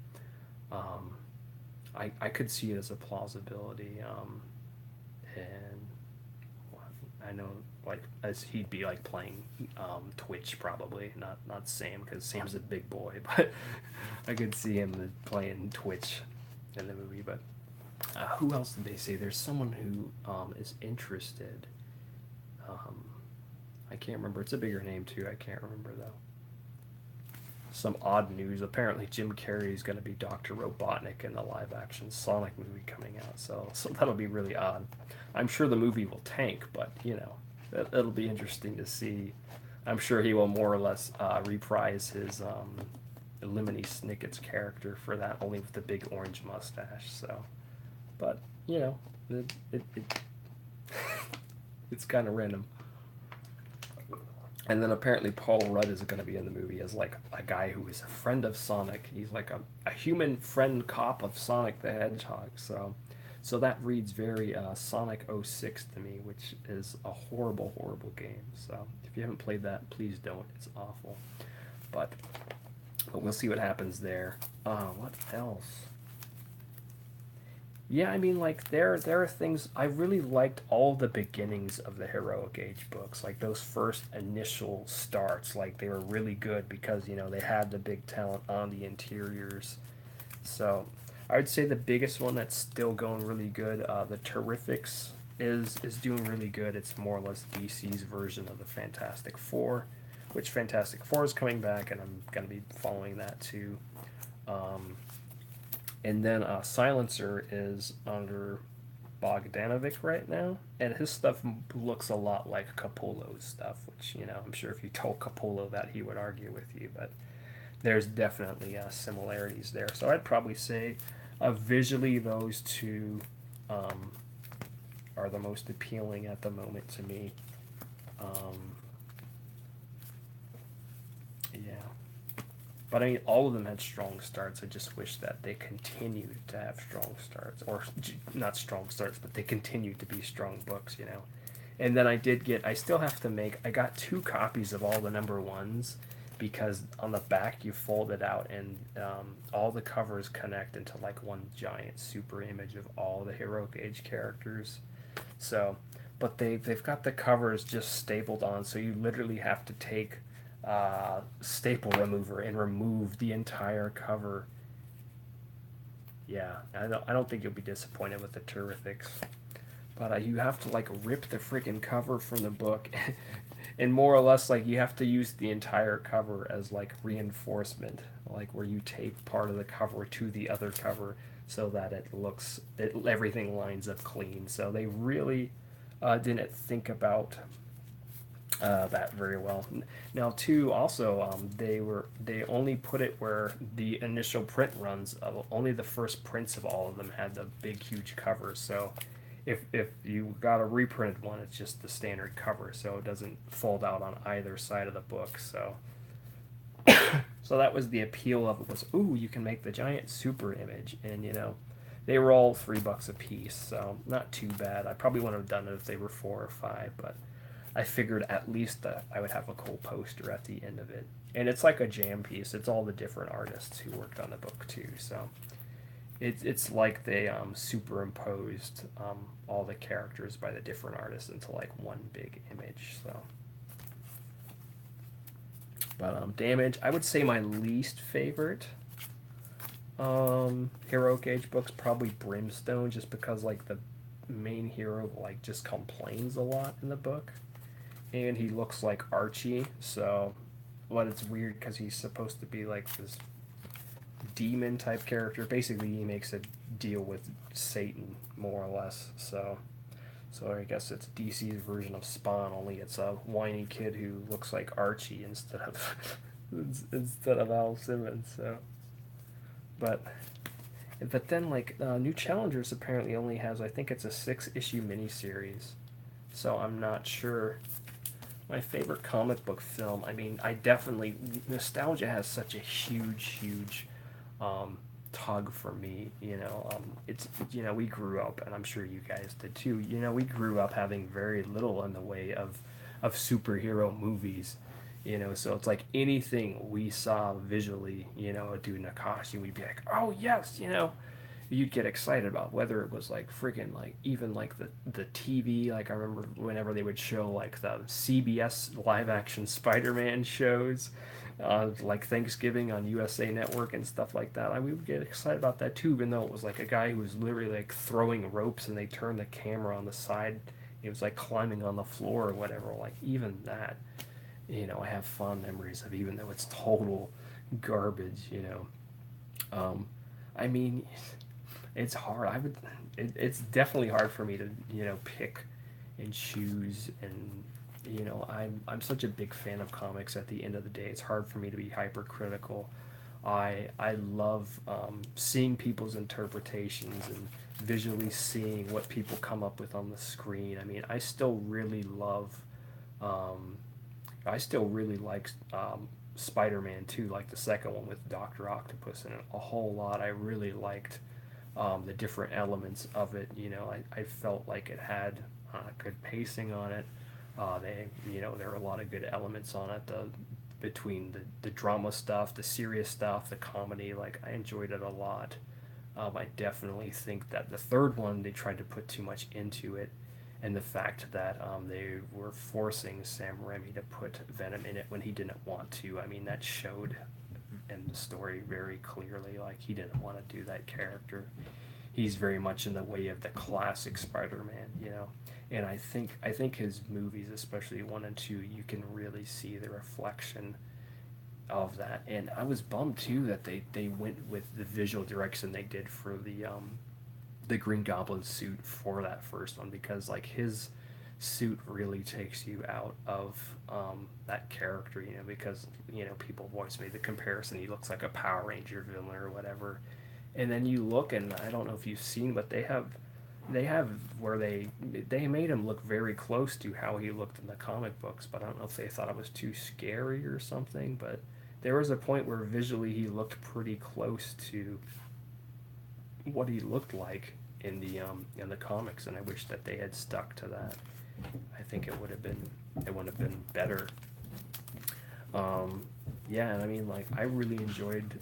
I could see it as a plausibility. And I know like as he'd be like playing Twitch probably, not Sam because Sam's a big boy, but I could see him playing Twitch in the movie. But who else did they say? There's someone who is interested. I can't remember. It's a bigger name too. I can't remember though. Some odd news. Apparently, Jim Carrey is going to be Dr. Robotnik in the live-action Sonic movie coming out. So that'll be really odd. I'm sure the movie will tank, but you know, it'll be interesting to see. I'm sure he will more or less reprise his Lemony Snicket's character for that, only with the big orange mustache. So, but you know, it's kind of random. And then apparently Paul Rudd is going to be in the movie as like a guy who is a friend of Sonic. He's like a human friend cop of Sonic the Hedgehog. So that reads very Sonic '06 to me, which is a horrible, horrible game. So if you haven't played that, please don't. It's awful. But we'll see what happens there. What else? Yeah, I mean, like there are things I really liked all the beginnings of the Heroic Age books, like those first initial starts. Like they were really good because they had the big talent on the interiors. So I would say the biggest one that's still going really good, the Terrifics is doing really good. It's more or less DC's version of the Fantastic Four, which Fantastic Four is coming back, and I'm gonna be following that too. Um, and then Silencer is under Bogdanovic right now, and his stuff looks a lot like Capullo's stuff, which I'm sure if you told Capullo that he would argue with you, but there's definitely similarities there. So I'd probably say visually those two um, are the most appealing at the moment to me. Um, yeah. But I mean, all of them had strong starts. I just wish that they continued to have strong starts, or not strong starts, but they continued to be strong books. And then I still have to make. I got 2 copies of all the number ones, because on the back you fold it out, and all the covers connect into like one giant super image of all the Heroic Age characters. So, but they've got the covers just stapled on, so you literally have to take staple remover and remove the entire cover. Yeah, I don't think you'll be disappointed with the Terrifics, but you have to like rip the freaking cover from the book, and more or less like you have to use the entire cover as like reinforcement, like where you tape part of the cover to the other cover so that everything lines up clean. So they really didn't think about that very well. Now, too, also they only put it where the initial print runs of only the first prints of all of them had the big huge covers. So if you got a reprinted one, it's just the standard cover, so it doesn't fold out on either side of the book. So that was the appeal of it, was ooh, you can make the giant super image, and they were all $3 a piece, so not too bad. I probably wouldn't have done it if they were 4 or 5, but I figured at least that I would have a cool poster at the end of it. And it's like a jam piece. It's all the different artists who worked on the book too. So it's like they superimposed all the characters by the different artists into like one big image. So, but Damage, I would say my least favorite Heroic Age books probably Brimstone, just because like the main hero like just complains a lot in the book, and he looks like Archie. So, but it's weird because he's supposed to be like this demon type character. Basically, he makes a deal with Satan, more or less. So I guess it's DC's version of Spawn, only it's a whiny kid who looks like Archie instead of Al Simmons. So, but then like New Challengers apparently only has, I think it's a 6-issue miniseries. So I'm not sure. My favorite comic book film, I mean, nostalgia has such a huge tug for me. It's we grew up, and I'm sure you guys did too. We grew up having very little in the way of superhero movies. So it's like anything we saw visually, a dude in a costume, we'd be like, oh yes, you'd get excited about, whether it was like freaking like even like the TV. Like I remember whenever they would show like the CBS live action Spider-Man shows, like Thanksgiving on USA Network and stuff like that. We would get excited about that too, even though it was like a guy who was literally like throwing ropes and they turned the camera on the side. It was like climbing on the floor or whatever. Like even that, I have fond memories of, even though it's total garbage. I mean, it's hard. It's definitely hard for me to pick and choose, and I'm such a big fan of comics. At the end of the day, it's hard for me to be hypercritical. I love seeing people's interpretations and visually seeing what people come up with on the screen. I mean, I still really love I still really like Spider-Man 2, like the second one with Doctor Octopus in it, a whole lot. I really liked the different elements of it. You know, I felt like it had good pacing on it. There were a lot of good elements on it. Between the drama stuff, the serious stuff, the comedy, like I enjoyed it a lot. I definitely think that the third one they tried to put too much into it, and the fact that they were forcing Sam Raimi to put Venom in it when he didn't want to. I mean, that showed in the story very clearly, like he didn't want to do that character. He's very much in the way of the classic Spider-Man, you know. And I think his movies, especially 1 and 2, you can really see the reflection of that. And I was bummed too that they went with the visual direction they did for the Green Goblin suit for that first one, because like his suit really takes you out of that character, you know, because people have always made the comparison he looks like a Power Ranger villain or whatever, and then you look, and I don't know if you've seen, but they have where they made him look very close to how he looked in the comic books, but I don't know if they thought it was too scary or something, but there was a point where visually he looked pretty close to what he looked like in the comics, and I wish that they had stuck to that. I think it would have been better. Yeah, and I mean, like I really enjoyed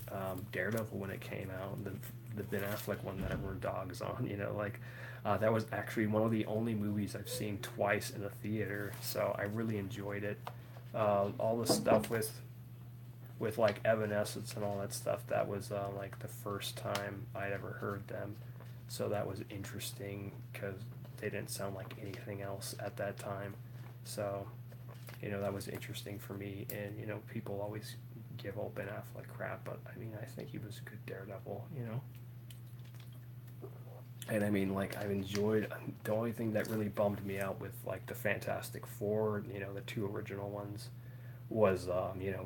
Daredevil when it came out. The Ben Affleck one that everyone dogs on, like that was actually one of the only movies I've seen twice in a theater, so I really enjoyed it. All the stuff with like Evanescence and all that stuff, that was like the first time I'd ever heard them, so that was interesting because they didn't sound like anything else at that time. So that was interesting for me. And people always give old Ben Affleck crap, but I mean, I think he was a good Daredevil. And I mean, like, I've enjoyed. The only thing that really bummed me out with like the Fantastic Four, the two original ones, was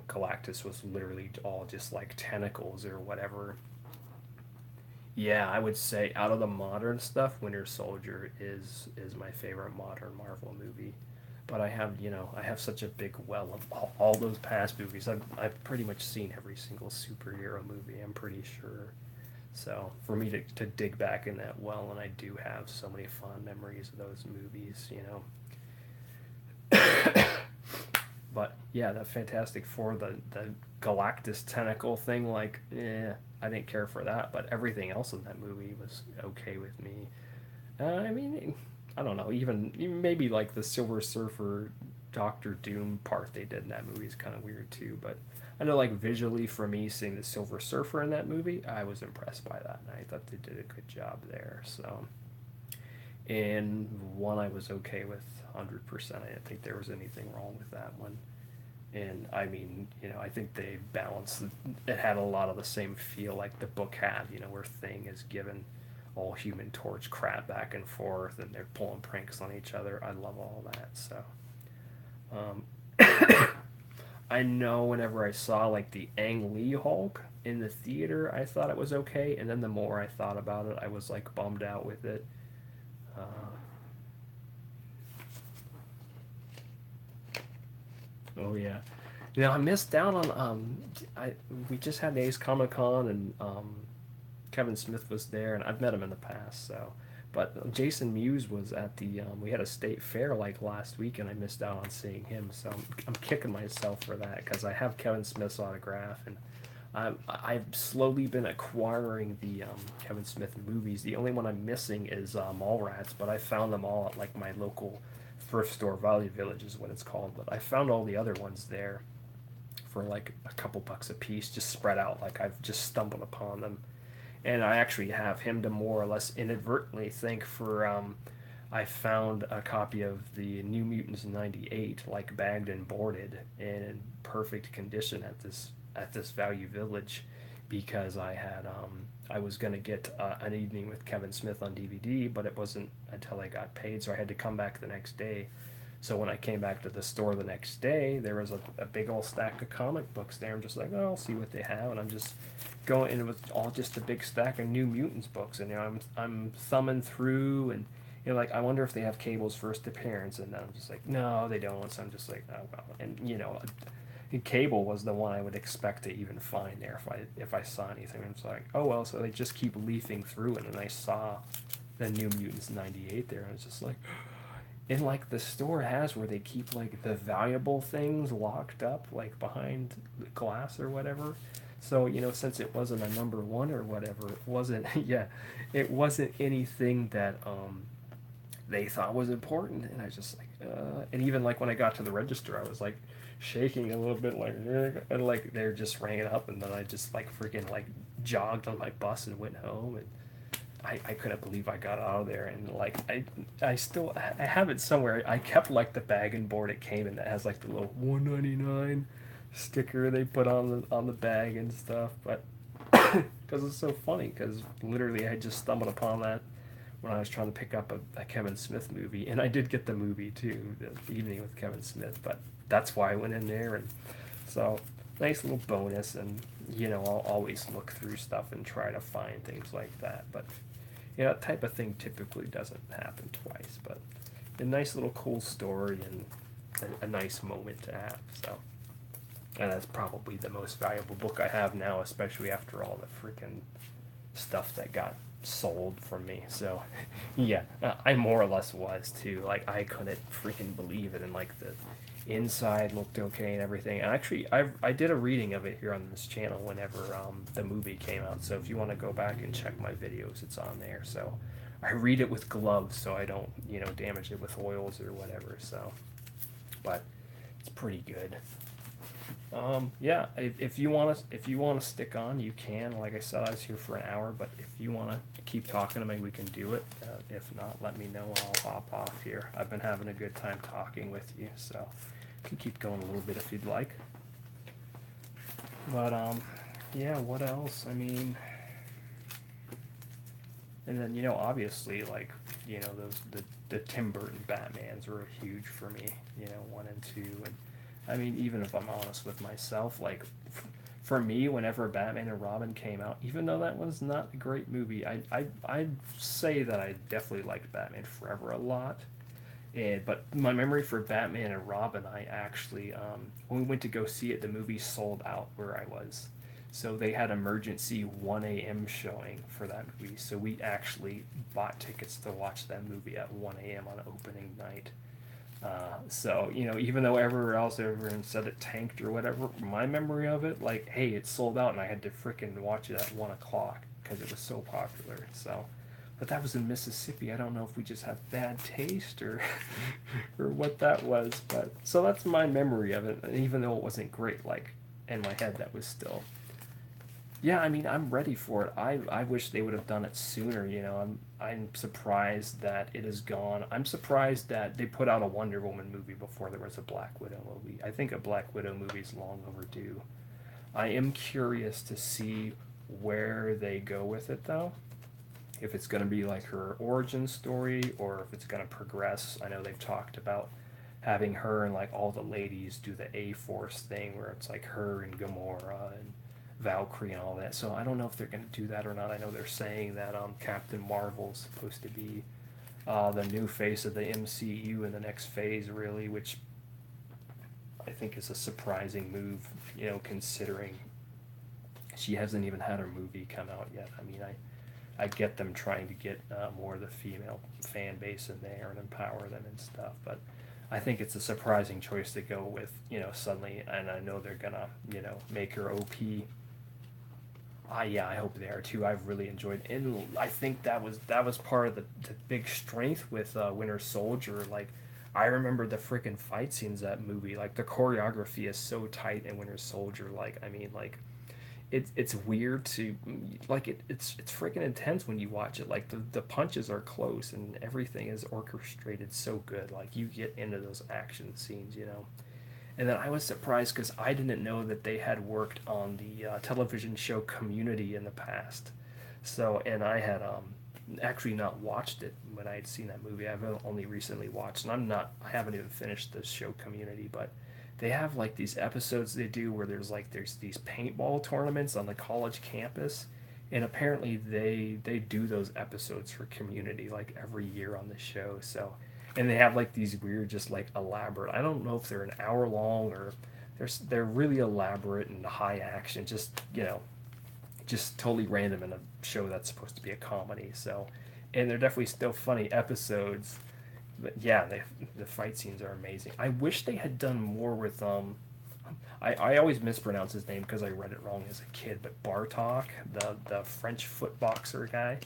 Galactus was literally all just like tentacles or whatever. Yeah, I would say out of the modern stuff, Winter Soldier is my favorite modern Marvel movie. But I have such a big well of all those past movies. I've pretty much seen every single superhero movie, I'm pretty sure. So for me to dig back in that well, and I do have so many fond memories of those movies. But yeah, the Fantastic Four, the Galactus tentacle thing, like, I didn't care for that, but everything else in that movie was okay with me. I mean, I don't know, even maybe like the Silver Surfer Doctor Doom part they did in that movie is kind of weird too, but I know, like, visually for me, seeing the Silver Surfer in that movie, I was impressed by that, and I thought they did a good job there, so. And one I was okay with 100%. I didn't think there was anything wrong with that one. And I mean, I think they balanced it. Had a lot of the same feel like the book had, where Thing is given all Human Torch crap back and forth, and they're pulling pranks on each other. I love all that. So, I know whenever I saw like the Ang Lee Hulk in the theater, I thought it was okay, and then the more I thought about it, I was like bummed out with it. Uh, Oh yeah, I missed out on I we just had Ace Comic Con, and Kevin Smith was there, and I've met him in the past. So, but Jason Mewes was at the we had a state fair like last week, and I missed out on seeing him. So I'm kicking myself for that because I have Kevin Smith's autograph, and I've slowly been acquiring the Kevin Smith movies. The only one I'm missing is Mallrats, but I found them all at like my local thrift store. Value Village is what it's called, but I found all the other ones there for like a couple bucks a piece, just spread out. Like, I've just stumbled upon them, and I actually have him to more or less inadvertently thank for. I found a copy of the New Mutants '98, like bagged and boarded and in perfect condition at this Value Village, because I was gonna get an evening with Kevin Smith on DVD, but it wasn't until I got paid, so I had to come back the next day. So when I came back to the store the next day, there was a big old stack of comic books there. I'm just like, oh, I'll see what they have, and I'm just going, and it was all just a big stack of New Mutants books, and I'm thumbing through, and You're like, I wonder if they have Cable's first appearance, and then I'm just like, no, they don't. So I'm just like, oh well. And Cable was the one I would expect to even find there if I saw anything. It's like, oh well, so they just keep leafing through it, and I saw the New Mutants '98 there, and I was just like, and like the store has where they keep like the valuable things locked up like behind glass or whatever. So since it wasn't a number one or whatever, it wasn't yeah, it wasn't anything that they thought was important, and I was just like, and even like when I got to the register, I was like shaking a little bit, like, and like they're just rang it up, and then I just like freaking like jogged on my bus and went home, and I couldn't believe I got out of there, and like I have it somewhere. I kept like the bag and board it came in that has like the little 199 sticker they put on the bag and stuff, but because it's so funny, because literally I just stumbled upon that when I was trying to pick up a Kevin Smith movie, and I did get the movie too, the Evening with Kevin Smith, but that's why I went in there, and so nice little bonus, and I'll always look through stuff and try to find things like that, but that type of thing typically doesn't happen twice, but a nice little cool story and a nice moment to have, so. And that's probably the most valuable book I have now, especially after all the freaking stuff that got sold from me. So, yeah, I more or less was too. Like, I couldn't freaking believe it, and like the inside looked okay and everything. And actually, I did a reading of it here on this channel whenever the movie came out. So if you want to go back and check my videos, it's on there. So I read it with gloves so I don't damage it with oils or whatever. So, but it's pretty good. Yeah, if you want to stick on, you can. Like I said, I was here for an hour, but if you want to keep talking to me, we can do it. If not, let me know. I'll hop off here. I've been having a good time talking with you, so you can keep going a little bit if you'd like. But yeah, what else? I mean, and then obviously, like those the Tim Burton Batmans were huge for me. 1 and 2, and I mean, even if I'm honest with myself, like, for me, whenever Batman and Robin came out, even though that was not a great movie, I'd say that I definitely liked Batman Forever a lot. But my memory for Batman and Robin, I actually, when we went to go see it, the movie sold out where I was. So they had emergency 1 a.m. showing for that movie. So we actually bought tickets to watch that movie at 1 a.m. on opening night. So, even though everywhere else, everyone said it tanked or whatever, my memory of it, like, hey, it sold out, and I had to frickin' watch it at 1 o'clock because it was so popular. So, but that was in Mississippi. I don't know if we just have bad taste or or what that was. But so that's my memory of it. And even though it wasn't great, like in my head, that was still. Yeah, I mean, I'm ready for it. I wish they would have done it sooner. I'm surprised that it is gone. I'm surprised that they put out a Wonder Woman movie before there was a Black Widow movie. I think a Black Widow movie is long overdue. I am curious to see where they go with it, though. If it's going to be like her origin story, or if it's going to progress. I know they've talked about having her and like all the ladies do the A-Force thing, where it's like her and Gamora and Valkyrie and all that. So I don't know if they're going to do that or not. I know they're saying that Captain Marvel's supposed to be the new face of the MCU in the next phase, really, which I think is a surprising move, considering she hasn't even had her movie come out yet. I mean, I get them trying to get more of the female fan base in there and empower them and stuff, but I think it's a surprising choice to go with, suddenly, and I know they're gonna, make her OP. Yeah, I hope they are too. I've really enjoyed it. And I think that was part of the big strength with Winter Soldier. Like, I remember the freaking fight scenes of that movie. Like, the choreography is so tight in Winter Soldier. Like, I mean, like, it's weird to, like, it's freaking intense when you watch it. Like, the punches are close and everything is orchestrated so good. Like, you get into those action scenes, And then I was surprised because I didn't know that they had worked on the television show Community in the past. So, and I had actually not watched it when I had seen that movie. I've only recently watched, and I haven't even finished the show Community, but they have like these episodes they do where there's these paintball tournaments on the college campus, and apparently they do those episodes for Community like every year on the show. So, and they have like these weird, just like elaborate. I don't know if they're an hour long or they're really elaborate and high action. Just just totally random in a show that's supposed to be a comedy. So, and they're definitely still funny episodes. But yeah, the fight scenes are amazing. I wish they had done more with I always mispronounce his name because I read it wrong as a kid, but Bartok, the French foot boxer guy.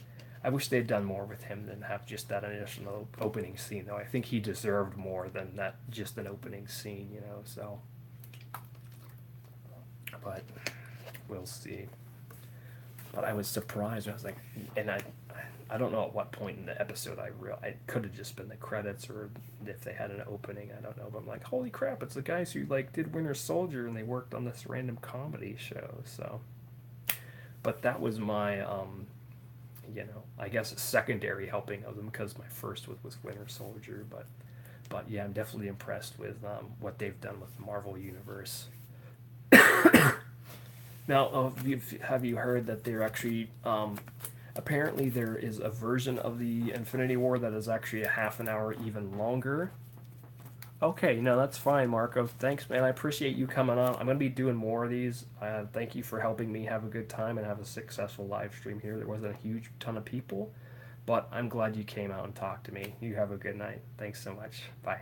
I wish they'd done more with him than have just that initial opening scene, though. I think he deserved more than that just an opening scene, so. But we'll see. But I was surprised. I was like, and I don't know at what point in the episode it could have just been the credits or if they had an opening. I don't know. But I'm like, holy crap! It's the guys who like did Winter Soldier and they worked on this random comedy show. So, but that was my I guess a secondary helping of them because my first was Winter Soldier. But yeah, I'm definitely impressed with what they've done with the Marvel Universe. Now, have you heard that they're actually apparently there is a version of the Infinity War that is actually a half an hour even longer? Okay, no, that's fine, Marco. Thanks, man. I appreciate you coming on. I'm going to be doing more of these. Thank you for helping me have a good time and have a successful live stream here. There wasn't a huge ton of people, but I'm glad you came out and talked to me. You have a good night. Thanks so much. Bye.